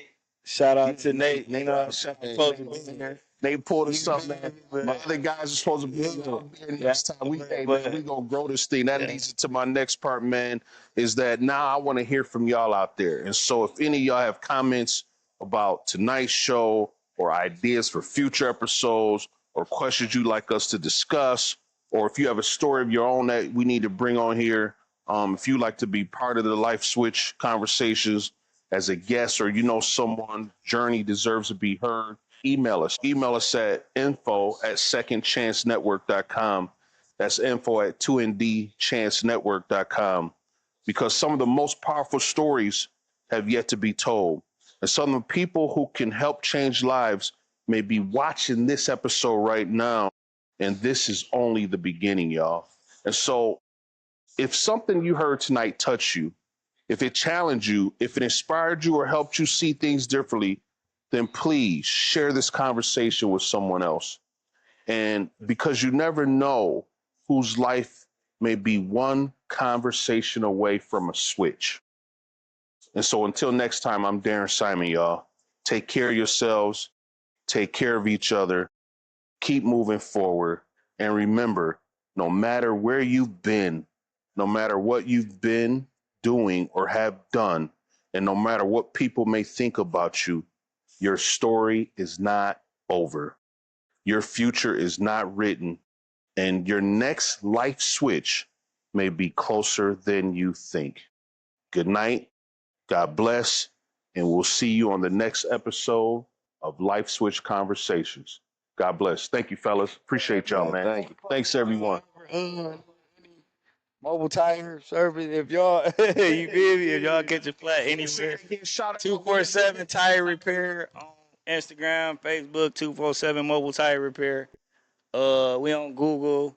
shout out to Nate. You know what I'm saying? Supposed to be there. They pulled us up, man. My other guys are supposed to be here next time. We gonna grow this thing. That leads to my next part, man, is that now I want to hear from y'all out there. And so if any of y'all have comments about tonight's show or ideas for future episodes or questions you'd like us to discuss, or if you have a story of your own that we need to bring on here, if you'd like to be part of the Life Switch conversations as a guest, or you know someone journey deserves to be heard, email us. Email us at info@secondchancenetwork.com. That's info@2ndchancenetwork.com. Because some of the most powerful stories have yet to be told. And some of the people who can help change lives may be watching this episode right now. And this is only the beginning, y'all. And so if something you heard tonight touched you, if it challenged you, if it inspired you or helped you see things differently, then please share this conversation with someone else. And because you never know whose life may be one conversation away from a switch. And so until next time, I'm Derron Simon, y'all. Take care of yourselves. Take care of each other. Keep moving forward. And remember, no matter where you've been, no matter what you've been doing or have done, and no matter what people may think about you, your story is not over. Your future is not written, and your next life switch may be closer than you think. Good night. God bless, and we'll see you on the next episode of Life Switch Conversations. God bless. Thank you, fellas. Appreciate y'all, man. Thank you. Thanks, everyone. Mobile tire service. If y'all, you feel me? If y'all catch a flat anywhere, 247 Tire Repair on Instagram, Facebook, 247 Mobile Tire Repair. We on Google.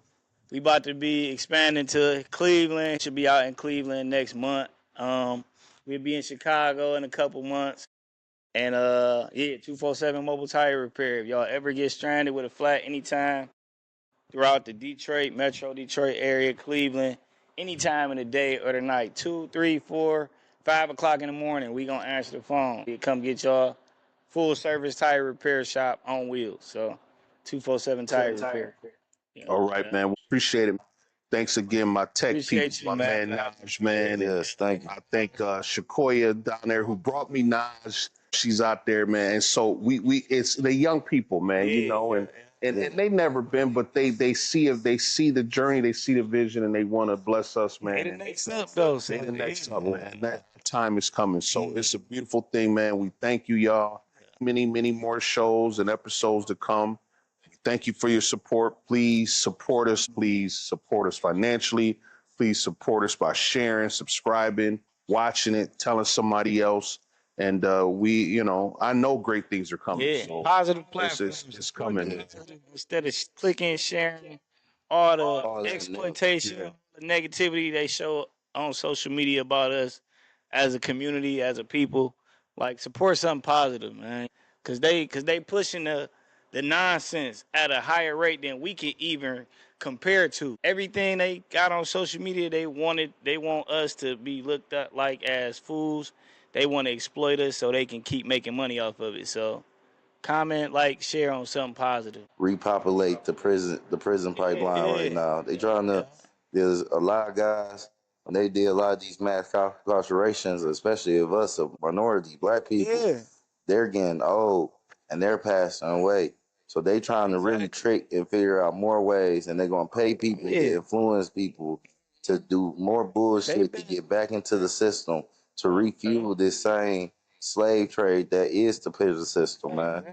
We about to be expanding to Cleveland. Should be out in Cleveland next month. We'll be in Chicago in a couple months. And 247 Mobile Tire Repair. If y'all ever get stranded with a flat anytime throughout the Detroit, Metro Detroit area, Cleveland, anytime in the day or the night, 2, 3, 4, 5 o'clock in the morning, we gonna answer the phone. Come get y'all full service tire repair shop on wheels. So 247 Tire Repair. You know, All right, man. We appreciate it. Thanks again, my tech Appreciate people, you, my man. man Naj, man. Yes, thank you. I thank Shakoya down there who brought me Naj. She's out there, man. And so we it's the young people, man, you know, and they never been, but they see the journey, they see the vision, and they want to bless us, man. They the next up, though. They the next up, man. That time is coming. So it's a beautiful thing, man. We thank you, y'all. Many, many more shows and episodes to come. Thank you for your support. Please support us. Please support us financially. Please support us by sharing, subscribing, watching it, telling somebody else. And I know great things are coming. Yeah, So positive platforms. it's coming. Instead of clicking, sharing, all All the that exploitation, the negativity they show on social media about us as a community, as a people, like support something positive, man. Cause they pushing the the nonsense at a higher rate than we can even compare to. Everything they got on social media, they want us to be looked at like as fools. They want to exploit us so they can keep making money off of it. So comment, like, share on something positive. Repopulate the prison pipeline right now. They trying to. There's a lot of guys when they did a lot of these mass incarcerations, especially of us, of minority black people. Yeah. They're getting old and they're passing away. So they trying to really trick and figure out more ways, and they're gonna pay people to influence people to do more bullshit to get back into the system to refuel this same slave trade that is the prison system, man.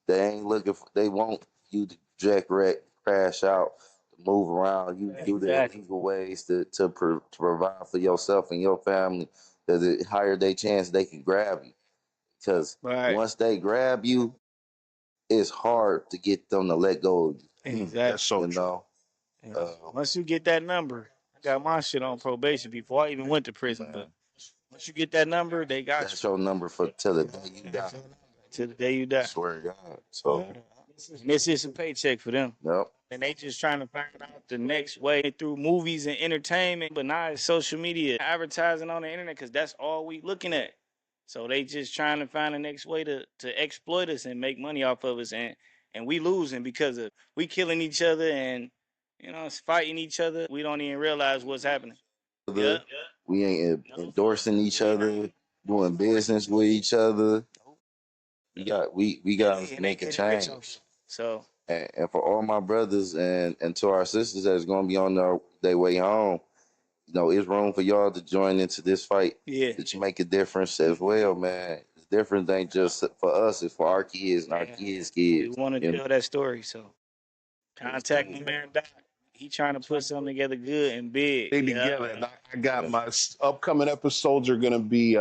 They ain't looking for. They want you to jack wreck, crash out, move around. You do the illegal ways to provide for yourself and your family. There's a higher day chance they can grab you. Because once they grab you, it's hard to get them to let go of you. Exactly. That's so You know? Once you get that number, I got my shit on probation before I even went to prison. But once you get that number, they got That's your number for till the day you die. Till the day you die. I swear to God. So, And this is a paycheck for them. yep. And they just trying to find out the next way through movies and entertainment, but now it's social media, advertising on the internet, because that's all we looking at. So they just trying to find the next way to exploit us and make money off of us, and we losing because of we killing each other and fighting each other. We don't even realize what's happening. We ain't endorsing each other, doing business with each other. We got to make a change. So And for all my brothers and to our sisters that's gonna be on their way home, it's room for y'all to join into this fight. Yeah. To make a difference as well, man. It's different ain't just for us, it's for our kids and our kids' kids. We want to tell that story, so contact my man Doc. He trying to put something together good and big. They together. And I got my upcoming episodes are gonna be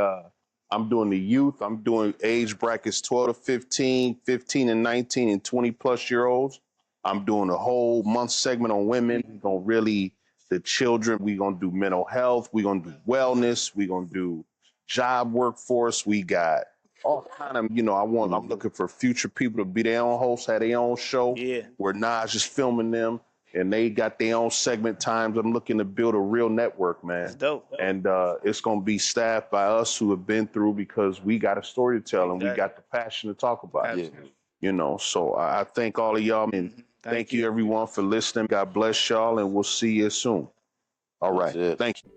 I'm doing the youth. I'm doing age brackets 12 to 15, 15 and 19, and 20 plus year olds. I'm doing a whole month segment on women. We're gonna really the children. We're gonna do mental health. We're gonna do wellness. We're gonna do job workforce. We got all kind of, I'm looking for future people to be their own hosts, have their own show. Yeah. Where Nas just filming them and they got their own segment times. I'm looking to build a real network, man. That's dope. And it's going to be staffed by us who have been through, because we got a story to tell and we got the passion to talk about it. So I thank all of y'all, and thank you everyone for listening. God bless y'all, and we'll see you soon. All right. Thank you.